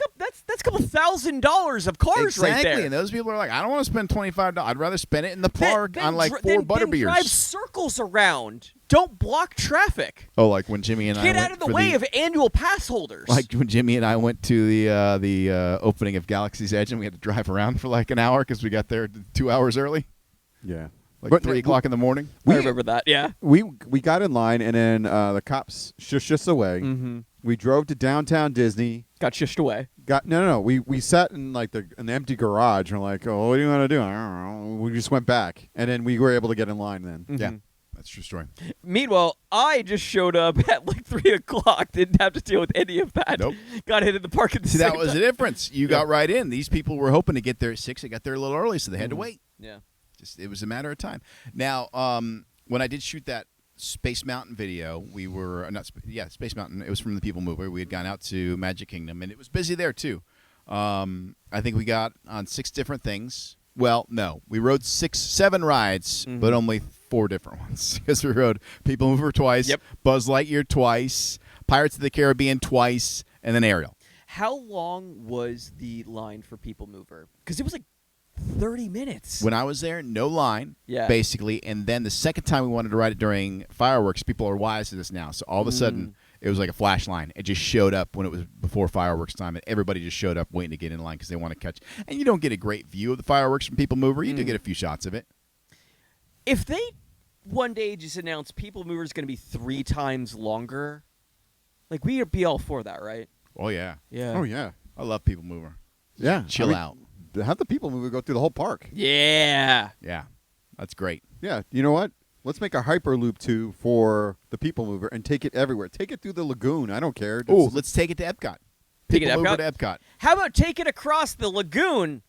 couple $1,000s of cars right Exactly. there. And those people are like, I don't want to spend $25. I'd rather spend it in the park Then on like dri- four then butterbeers. drive circles around. Don't block traffic. Oh, like when Jimmy and I Get went out of the for way of annual pass holders. Like when Jimmy and I went to the opening of Galaxy's Edge, and we had to drive around for like an hour because we got there 2 hours early, Yeah. like But 3 o'clock in the morning. I remember that. Yeah. We got in line, and then the cops shushed us away. Mm-hmm. We drove to downtown Disney. Got shushed away. No. We sat in like an empty garage, and we're like, oh, what do you want to do? I don't know. We just went back, and then we were able to get in line then. Mm-hmm. Yeah, that's a true story. Meanwhile, I just showed up at like 3 o'clock. Didn't have to deal with any of that. Nope. Got hit in the park at the See, same that was time. the difference. You got right in. These people were hoping to get there at 6. They got there a little early, so they had to wait. Yeah. It was a matter of time. Now, when I did shoot that Space Mountain video, we were Space Mountain. It was from the People Mover. We had gone out to Magic Kingdom, and it was busy there too. I think we got on 6 different things. Well, no, we rode 7 rides, but only 4 different ones because we rode People Mover twice, Buzz Lightyear twice, Pirates of the Caribbean twice, and then Ariel. How long was the line for People Mover? Because it was like 30 minutes. When I was there, no line, Yeah. basically. And then the second time we wanted to ride it during fireworks, people are wise to this now. So all of a sudden, it was like a flash line. It just showed up when it was before fireworks time, and everybody just showed up waiting to get in line because they want to catch. And you don't get a great view of the fireworks from People Mover. You do get a few shots of it. If they one day just announced People Mover is going to be 3 times longer, like we'd be all for that, right? Oh, yeah. Yeah. Oh yeah. I love People Mover. Yeah. Chill out. Have the People Mover go through the whole park. Yeah. Yeah. That's great. Yeah. You know what? Let's make a Hyperloop 2 for the People Mover and take it everywhere. Take it through the lagoon. I don't care. Oh, let's take it to Epcot. Take it to People Mover Epcot? to Epcot. How about take it across the lagoon?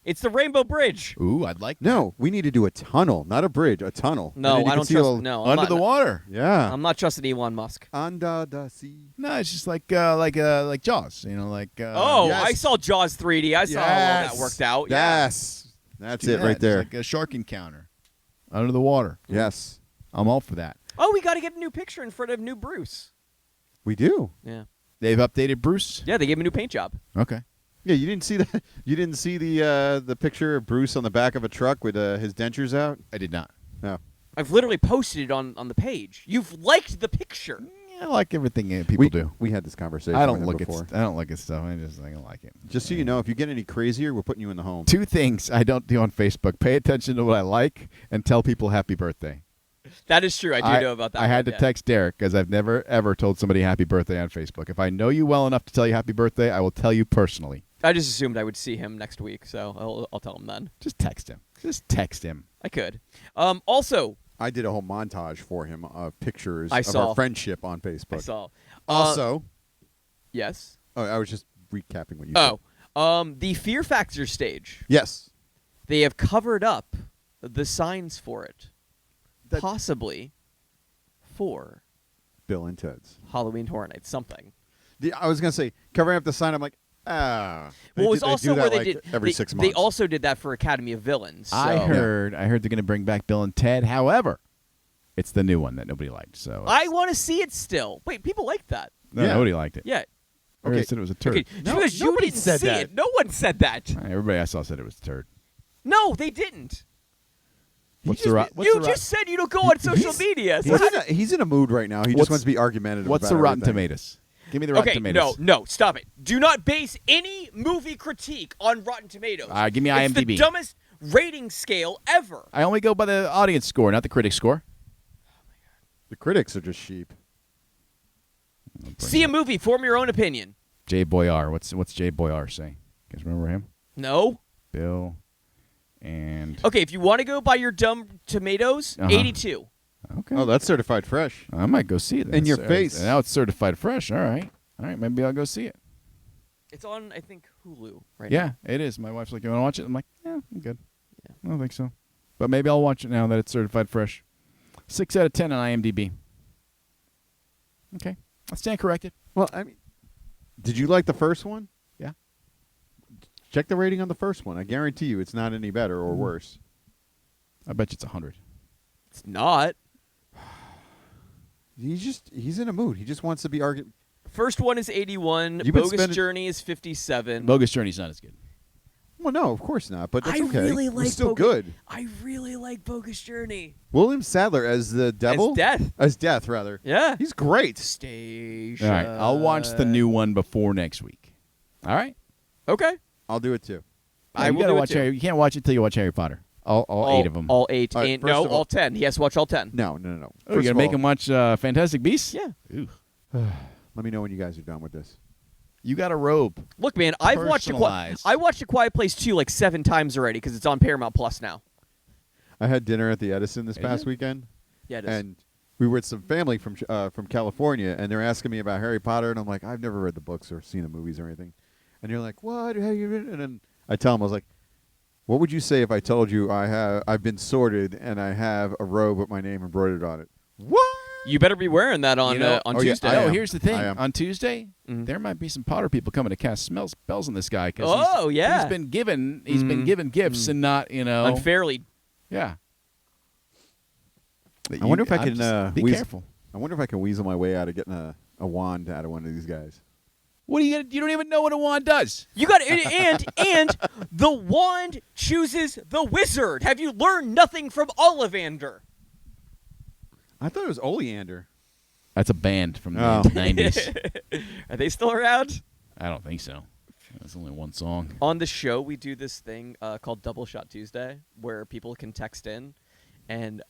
It's the Rainbow Bridge. Ooh, I'd like that. No, we need to do a tunnel, not a bridge, a tunnel. And No, then you I can don't see trust. all- No, I'm Under not, the water. Yeah. I'm not trusting Elon Musk. Under the sea. No, it's just like Jaws. You know, like. Oh, yes. I saw Jaws 3D. I saw how well that worked out. Yeah. Yes. That's do it that. right It's there. like a shark encounter. Under the water. Yes. I'm all for that. Oh, we got to get a new picture in front of new Bruce. We do. Yeah. They've updated Bruce. Yeah, they gave him a new paint job. Okay. Yeah, you didn't see that. You didn't see the picture of Bruce on the back of a truck with his dentures out. I did not. No. I've literally posted it on the page. You've liked the picture. Yeah, I like everything people do. We had this conversation. I don't with him look before. at. I don't look at stuff. I don't like it. Just so you know, if you get any crazier, we're putting you in the home. 2 things I don't do on Facebook: pay attention to what I like and tell people happy birthday. That is true. I do know about that. I had one, to text Derek because I've never ever told somebody happy birthday on Facebook. If I know you well enough to tell you happy birthday, I will tell you personally. I just assumed I would see him next week, so I'll tell him then. Just text him. Just text him. I could. Also, I did a whole montage for him of pictures I of saw. our friendship on Facebook. I saw. Also, Yes. oh, I was just recapping what you said. The Fear Factor stage. Yes. They have covered up the signs for it, possibly for Bill and Ted's. Halloween Horror Nights. Something. I was gonna say covering up the sign. I'm like, Well, it was also do that where they like did every 6 months. They also did that for Academy of Villains. So. I heard they're going to bring back Bill and Ted. However, it's the new one that nobody liked. So I want to see it still. Wait, people liked that. no, Yeah. nobody liked it. Yeah. Everybody said it was a turd. Okay. No, because you nobody didn't said see that. it. No one said that. Everybody I saw said it was a turd. No, they didn't. What's just- You just said you don't go on social media. So He's in a mood right now. He What's- just wants to be argumentative. What's about the Rotten everything. Tomatoes? Give me the Rotten okay, Tomatoes. no, stop it. Do not base any movie critique on Rotten Tomatoes. Give me It's IMDb. the dumbest rating scale ever. I only go by the audience score, not the critic score. The critics are just sheep. See a movie, form your own opinion. Jay Boyar. What's Jay Boyar say? You guys remember him? No. Bill and Okay, if you want to go by your dumb tomatoes, 82. okay. Oh, that's certified fresh. I might go see it. In your That's- face. Now it's certified fresh. All right. Maybe I'll go see it. It's on, I think, Hulu right Yeah, it is. My wife's like, "You want to watch it?" I'm like, "Yeah, I'm good." Yeah. I don't think so, but maybe I'll watch it now that it's certified fresh. 6 out of 10 on IMDb. Okay, I stand corrected. Well, I mean, did you like the first one? Yeah. Check the rating on the first one. I guarantee you, it's not any better or worse. I bet you it's 100. It's not. He's in a mood. He just wants to be arguing. First one is 81. You've been Bogus spending- Journey is 57. Bogus Journey's not as good. Well, no, of course not. But that's I okay. really like it's still Bogus- good. I really like Bogus Journey. William Sadler as the devil. As Death. As Death, rather. Yeah. He's great. Station. All right, I'll watch the new one before next week. All right. Okay. I'll do it too. I you will gotta do it watch too. You can't watch it till you watch Harry Potter. All 8 of them. All 8. All right, And first no, of all- all 10. He has to watch all 10. No. Oh, you First gonna of make all, him watch Fantastic Beasts? Yeah. Ooh. Let me know when you guys are done with this. You got a robe. Look, man, I watched A Quiet Place 2 like 7 times already because it's on Paramount Plus now. I had dinner at the Edison this Is past it? weekend, Yeah, it is. and we were with some family from California, and they're asking me about Harry Potter, and I'm like, I've never read the books or seen the movies or anything. And you're like, what? Have you read? And then I tell them, I was like, what would you say if I told you I've been sorted and I have a robe with my name embroidered on it? What? You better be wearing that on You know- on Oh, yeah, Tuesday. I am. here's the thing. I am. On Tuesday, Mhm. there might be some Potter people coming to cast spells on this guy. 'Cause Oh, yeah. he's been given gifts and not Unfairly. Yeah. I wonder if I can be careful. I wonder if I can weasel my way out of getting a wand out of one of these guys. What are you gonna? You don't even know what a wand does. You got and the wand chooses the wizard. Have you learned nothing from Ollivander? I thought it was Oleander. That's a band from the Oh. 90s. Are they still around? I don't think so. That's only one song. On the show, we do this thing called Double Shot Tuesday, where people can text in. And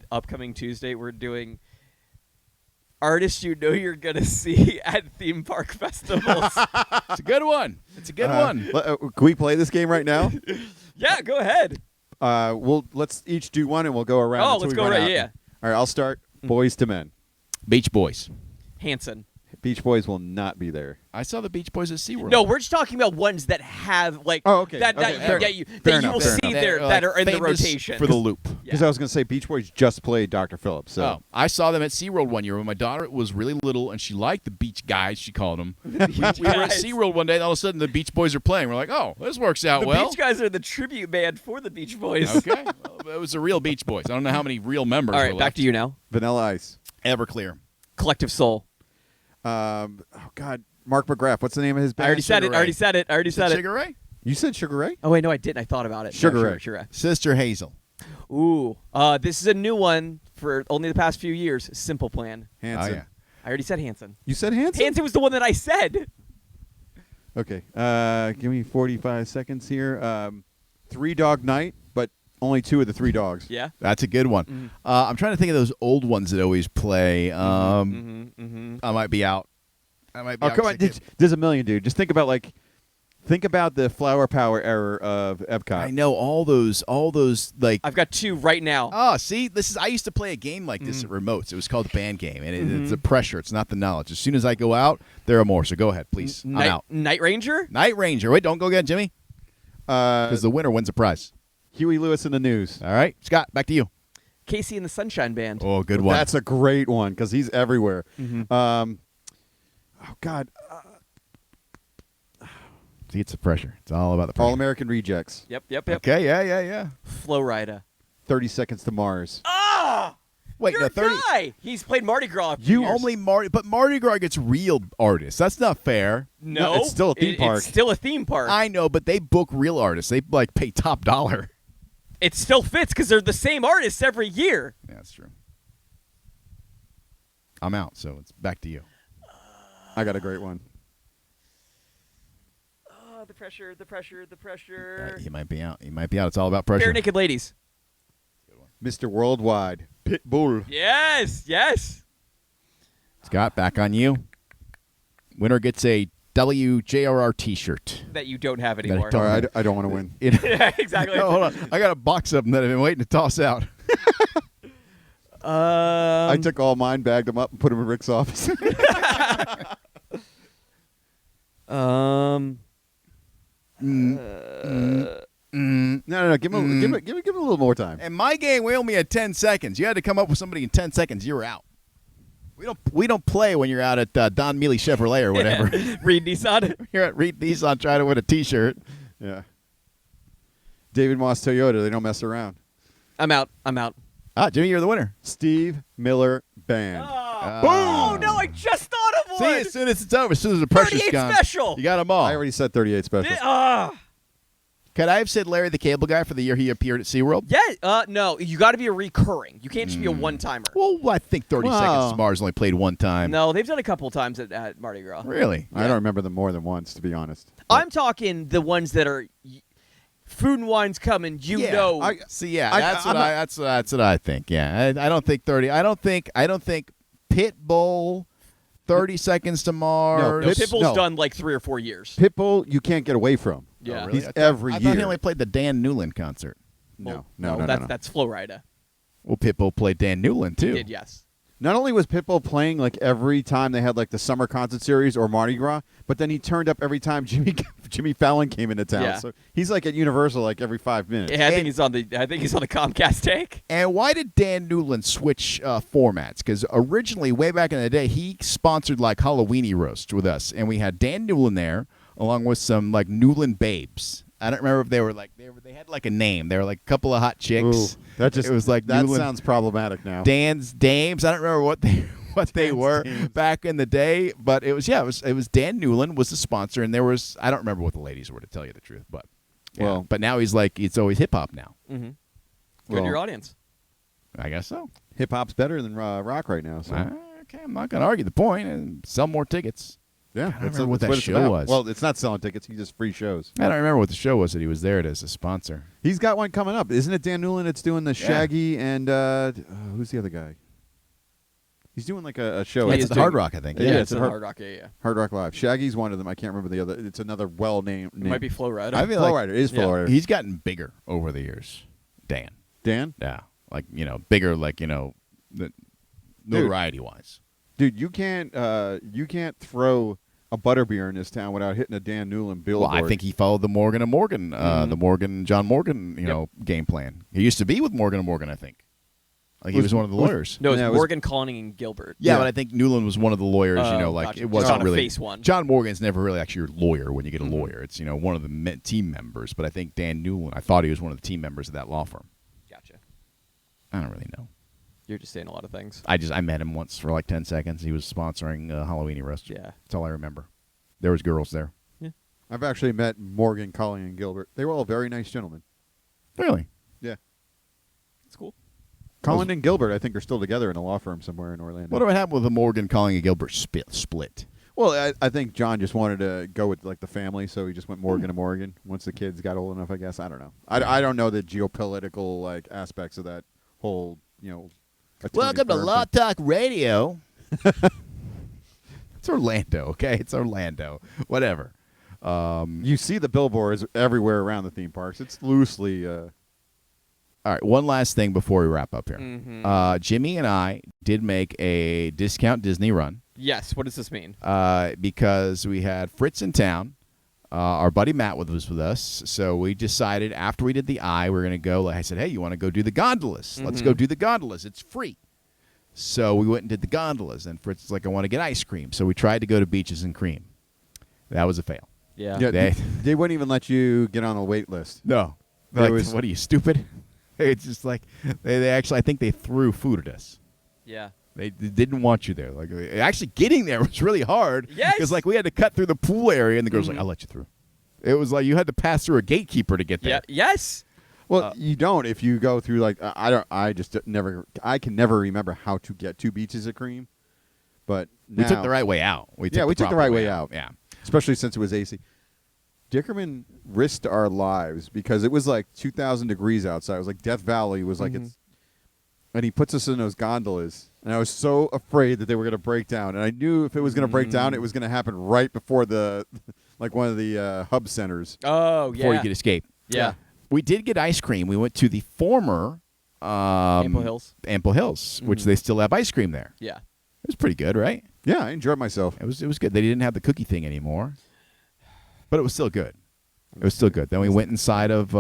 upcoming Tuesday, we're doing artists you know you're going to see at theme park festivals. It's a good one. It's a good one. Can we play this game right now? Yeah, go ahead. Let's each do one and we'll go around. Oh, until let's we go run right, out. yeah. All right, I'll start. Boys to Men. Beach Boys. Hanson. Beach Boys will not be there. I saw the Beach Boys at SeaWorld. No, we're just talking about ones that have, like, Oh, okay. that, Okay, that, fair that you, enough. that Fair you will enough, fair see enough. there that are in the famous rotation. for the loop. Yeah. Because I was going to say Beach Boys just played Dr. Phillips. So Oh, I saw them at SeaWorld one year when my daughter was really little and she liked the Beach Guys, she called them. we were at Guys. SeaWorld one day and all of a sudden the Beach Boys are playing. We're like, oh, this works out The well. Beach Guys are the tribute band for the Beach Boys. Okay. Well, it was the real Beach Boys. I don't know how many real members All were right, back left. to you now. Vanilla Ice. Everclear. Collective Soul. Oh God, Mark McGrath. What's the name of his band? I already said it. Sugar I already Ray. said it. I already said it. Sugar Ray? You said Sugar Ray? Oh, wait, no, I didn't. I thought about it. Sugar Ray. Sugar Ray. Sister Hazel. Ooh. This is a new one for only the past few years. Simple Plan. Hanson. Oh, yeah. I already said Hanson. You said Hanson? Hanson was the one that I said. Okay. Give me 45 seconds here. Three Dog Night, but only two of the three dogs. Yeah. That's a good one. I'm trying to think of those old ones that always play. I might be out. I might be Oh, out come 'cause on. I can't- There's a million, dude. Just think about the Flower Power era of Epcot. I know all those like. I've got two right now. Oh, see, I used to play a game like this at remotes. It was called the band game, and it's the pressure. It's not the knowledge. As soon as I go out, there are more. So go ahead, please. I'm out. Night Ranger? Night Ranger. Wait, don't go get Jimmy, Uh, because the winner wins a prize. Huey Lewis in the News. All right, Scott, back to you. Casey and the Sunshine Band. Oh, good one. That's a great one because he's everywhere. Oh God, See, it's the pressure. It's all about the pressure. All American Rejects. Yep. Okay, yeah. Flow Rida. 30 Seconds to Mars. Ah! Wait, You're no, a 30. guy. He's played Mardi Gras. for You years. only but Mardi Gras gets real artists. That's not fair. No, it's still a theme park. It's still a theme park. I know, but they book real artists. They pay top dollar. It still fits because they're the same artists every year. Yeah, that's true. I'm out, so it's back to you. I got a great one. Oh, the pressure. You might be out. It's all about pressure. Bare Naked Ladies. Mr. Worldwide. Pitbull. Yes. Scott, back on you. Winner gets a WJRR T-shirt. That you don't have anymore. All right, I don't want to win. Yeah, exactly. No, hold on. I got a box of them that I've been waiting to toss out. I took all mine, bagged them up, and put them in Rick's office. No. Give him a little more time. In my game, we only had 10 seconds. You had to come up with somebody in 10 seconds. You were out. We don't play when you're out at Don Mealy Chevrolet or whatever. Reed Nissan. You're at Reed Nissan trying to win a T-shirt. Yeah. David Moss Toyota. They don't mess around. I'm out. Ah, Jimmy, you're the winner. Steve Miller Band. Oh, no, I just thought of See, one. as soon as it's over, as soon as the pressure's 38 gone, special. you got them all. I already said 38 special. Could I have said Larry the Cable Guy for the year he appeared at SeaWorld? Yeah, no, you got to be a recurring. You can't just be a one-timer. Well, I think 30 Wow. Seconds to Mars only played one time. No, they've done a couple times at Mardi Gras. Really? I don't remember them more than once, to be honest. I'm talking the ones that are Food and Wine's coming. Yeah. know. See, yeah, I'm that's what I think. Yeah, I don't think 30. I don't think Pitbull, 30 Seconds to Mars. No, Pitbull- Pitbull's no. done like 3 or 4 years. Pitbull, you can't get away from. Yeah. Really? He's I every thought year. he only played the Dan Newland concert. No. That's Flow Rida. Well, Pitbull played Dan Newland too. He did, yes. Not only was Pitbull playing like every time they had like the summer concert series or Mardi Gras, but then he turned up every time Jimmy Fallon came into town. Yeah. So he's like at Universal like every 5 minutes. Yeah, I think he's on the Comcast take. And why did Dan Newland switch formats? Because originally, way back in the day, he sponsored like Halloweeny roast with us, and we had Dan Newland there along with some like Newland babes. I don't remember if they were like they had like a name. They were like a couple of hot chicks. Ooh, that just it was like that Newland, sounds problematic now. Dan's dames. I don't remember what they Dan's were dames. back in the day, but it was Dan Newland was the sponsor, and there was I don't remember what the ladies were, to tell you the truth, but yeah. Well- But now he's like it's always hip hop now. Mm-hmm. Go Well- to your audience. I guess so. Hip hop's better than rock right now. So Okay, I'm not gonna argue the point and sell more tickets. yeah, I don't remember what that it's show about. was. Well, it's not selling tickets; he just free shows. I don't remember what the show was that he was there as a sponsor. He's got one coming up, isn't it? Dan Newland that's doing the Shaggy and who's the other guy? He's doing like a show. Yeah, It's he's the doing- Hard Rock, I think. Yeah, Yeah, it's it's at in Hard- Hard Rock. Yeah. Hard Rock Live. Shaggy's one of them. I can't remember the other. It's another well-named It name. might be Flow Rider. I feel Flow like Rider. It is Yeah. Flow Rider. he's gotten bigger over the years. Dan. Dan? Yeah. Like, bigger like, the notoriety wise. Dude, you can't throw a butterbeer in this town without hitting a Dan Newland Well, billboard. I think he followed the Morgan and Morgan, the John Morgan, game plan. He used to be with Morgan and Morgan, I think. Like he was one of the lawyers. No, it's Yeah, it was- Morgan, Conning, and Gilbert. Yeah, Yeah. but I think Newland was one of the lawyers. Oh, Like gotcha. it Just wasn't on a really. face one. John Morgan's never really actually your lawyer when you get a lawyer. It's one of the team members. But I think Dan Newland. I thought he was one of the team members of that law firm. Gotcha. I don't really know. You're just saying a lot of things. I met him once for like 10 seconds. He was sponsoring Halloweeny roast. Yeah. That's all I remember. There was girls there. I've actually met Morgan, Colleen, and Gilbert. They were all very nice gentlemen. Really? Yeah. It's cool. Colin and Gilbert, I think, are still together in a law firm somewhere in Orlando. What happened with the Morgan calling a Gilbert split? Well, I think John just wanted to go with like the family, so he just went Morgan to Morgan. Once the kids got old enough, I guess. I don't know. I don't know the geopolitical like aspects of that whole attorney firm thing. Talk Radio. It's Orlando, okay? It's Orlando. Whatever. You see the billboards everywhere around the theme parks. It's loosely. All right, one last thing before we wrap up here. Mhm. Jimmy and I did make a discount Disney run Yes. What does this mean? because we had Fritz in town. Our buddy Matt was with us, so we decided after we did the eye, we're going to go. I said, hey, you want to go do the gondolas? Let's go do the gondolas. It's free. So we went and did the gondolas, and Fritz was like, I want to get ice cream. So we tried to go to Beaches and Cream. That was a fail. Yeah. Yeah, They- they wouldn't even let you get on a wait list. No. There Like, was- what are you, stupid? It's just like they actually, I think they threw food at us. Yeah. They didn't want you there. Like actually getting there was really hard. Yes! Because like we had to cut through the pool area, and the girl's like, "I'll let you through." It was like you had to pass through a gatekeeper to get there. Yeah. Yes. Well, you don't if you go through like I don't. I just never. I can never remember how to get to Beaches of Cream, but We now, took the right way out. We took we took the proper right way out. Yeah. especially since it was AC. Dickerman risked our lives because it was like 2,000 degrees outside. It was like Death Valley was like it's, and he puts us in those gondolas, and I was so afraid that they were going to break down. And I knew if it was going to break down, it was going to happen right before the, like one of the hub centers. Oh, yeah. Before you could escape. Yeah. We did get ice cream. We went to the former Ample Hills. Ample Hills, which they still have ice cream there. Yeah. It was pretty good, right? Yeah, I enjoyed myself. It was good. They didn't have the cookie thing anymore, but it was still good. It was still good. Then we went inside of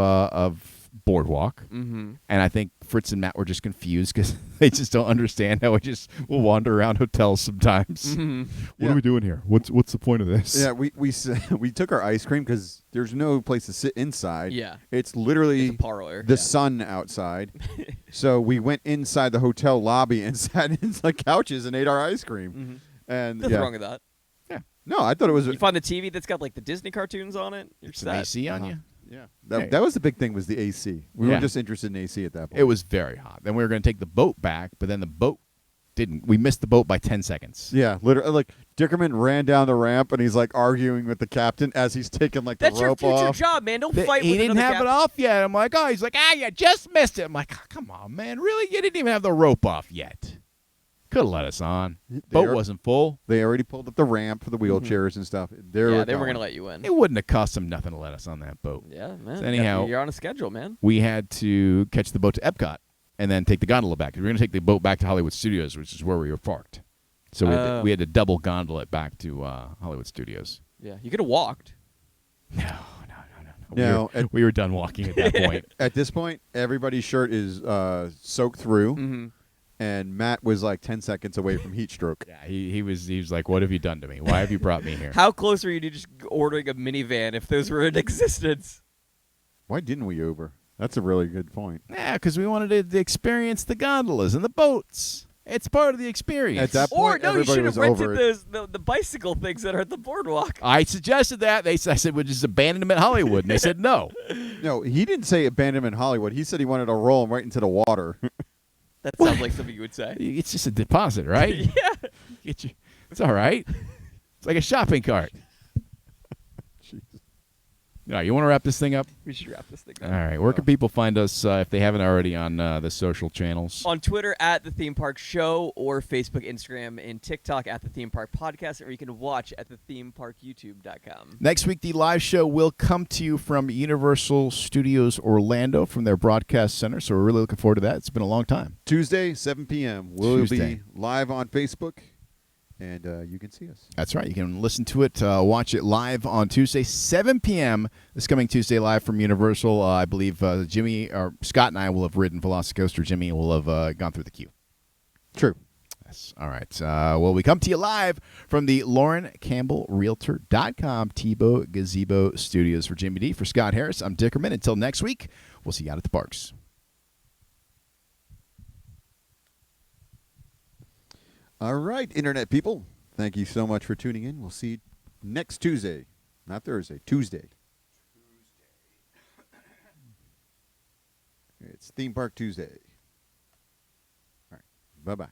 Boardwalk, Mm-hmm. and I think Fritz and Matt were just confused because they just don't understand how we just will wander around hotels sometimes. Mm-hmm. What Yeah. are we doing here? What's the point of this? Yeah, we took our ice cream because there's no place to sit inside. Yeah. It's literally It's a parlor. the yeah. sun outside. So we went inside the hotel lobby and sat in the couches and ate our ice cream. Mhm. And Nothing yeah. wrong with that. No, I thought it was You find the TV that's got like the Disney cartoons on it. You're Some set. AC on you. yeah. Hey. That was the big thing was the AC. We Yeah. were just interested in AC at that point. It was very hot. Then we were going to take the boat back, but then the boat didn't. We missed the boat by 10 seconds. Yeah, literally. Like Dickerman ran down the ramp and he's like arguing with the captain as he's taking like That's the your rope future off. job, man. Don't fight He with didn't another have it captain. off yet. I'm like, oh, he's like, you just missed it. I'm like, oh, come on, man. Really? You didn't even have the rope off yet. Could have let us on. Boat They're- wasn't full. They already pulled up the ramp for the wheelchairs and stuff. Yeah, they were going to let you in. It wouldn't have cost them nothing to let us on that boat. Yeah, man. So anyhow- you're on a schedule, man. We had to catch the boat to Epcot, and then take the gondola back. We were going to take the boat back to Hollywood Studios, which is where we were parked. So we had to double gondola it back to Hollywood Studios. Yeah, you could have walked. No. No, We were done walking at that point. At this point, everybody's shirt is soaked through, Mm-hmm. and Matt was like 10 seconds away from heat stroke. Yeah, he was like, "What have you done to me? Why have you brought me here?" How close were you to just ordering a minivan if those were in existence? Why didn't we Uber? That's a really good point. Yeah, because we wanted to experience the gondolas and the boats. It's part of the experience. At that Or point, no, you everybody should was have rented over it. the bicycle things that are at the boardwalk. I suggested that. I said, "We'll just abandon them at Hollywood," and they said no. No, he didn't say abandon him in Hollywood. He said he wanted to roll him right into the water. That sounds like something you would say. It's just a deposit, right? Yeah. It's all right. It's like a shopping cart. All right, you want to wrap this thing up? We should wrap this thing All up. right. Where can people find us if they haven't already on the social channels? On Twitter at The Theme Park Show, or Facebook, Instagram, and TikTok at The Theme Park Podcast, or you can watch at thethemeparkyoutube.com. Next week, the live show will come to you from Universal Studios Orlando from their broadcast center, so we're really looking forward to that. It's been a long time. Tuesday, 7 p.m. We'll Tuesday. be live on Facebook, and you can see us. That's right. You can listen to it, watch it live on Tuesday, 7 p.m. This coming Tuesday, live from Universal. I believe Scott and I will have ridden Velocicoaster. Jimmy will have gone through the queue. True. Yes. All right. Well, we come to you live from the LaurenCampbellRealtor.com Tebow Gazebo Studios. For Jimmy D, for Scott Harris, I'm Dickerman. Until next week, we'll see you out at the parks. All right, Internet people. Thank you so much for tuning in. We'll see you next Tuesday. Not Thursday, Tuesday. It's Theme Park Tuesday. All right. Bye-bye.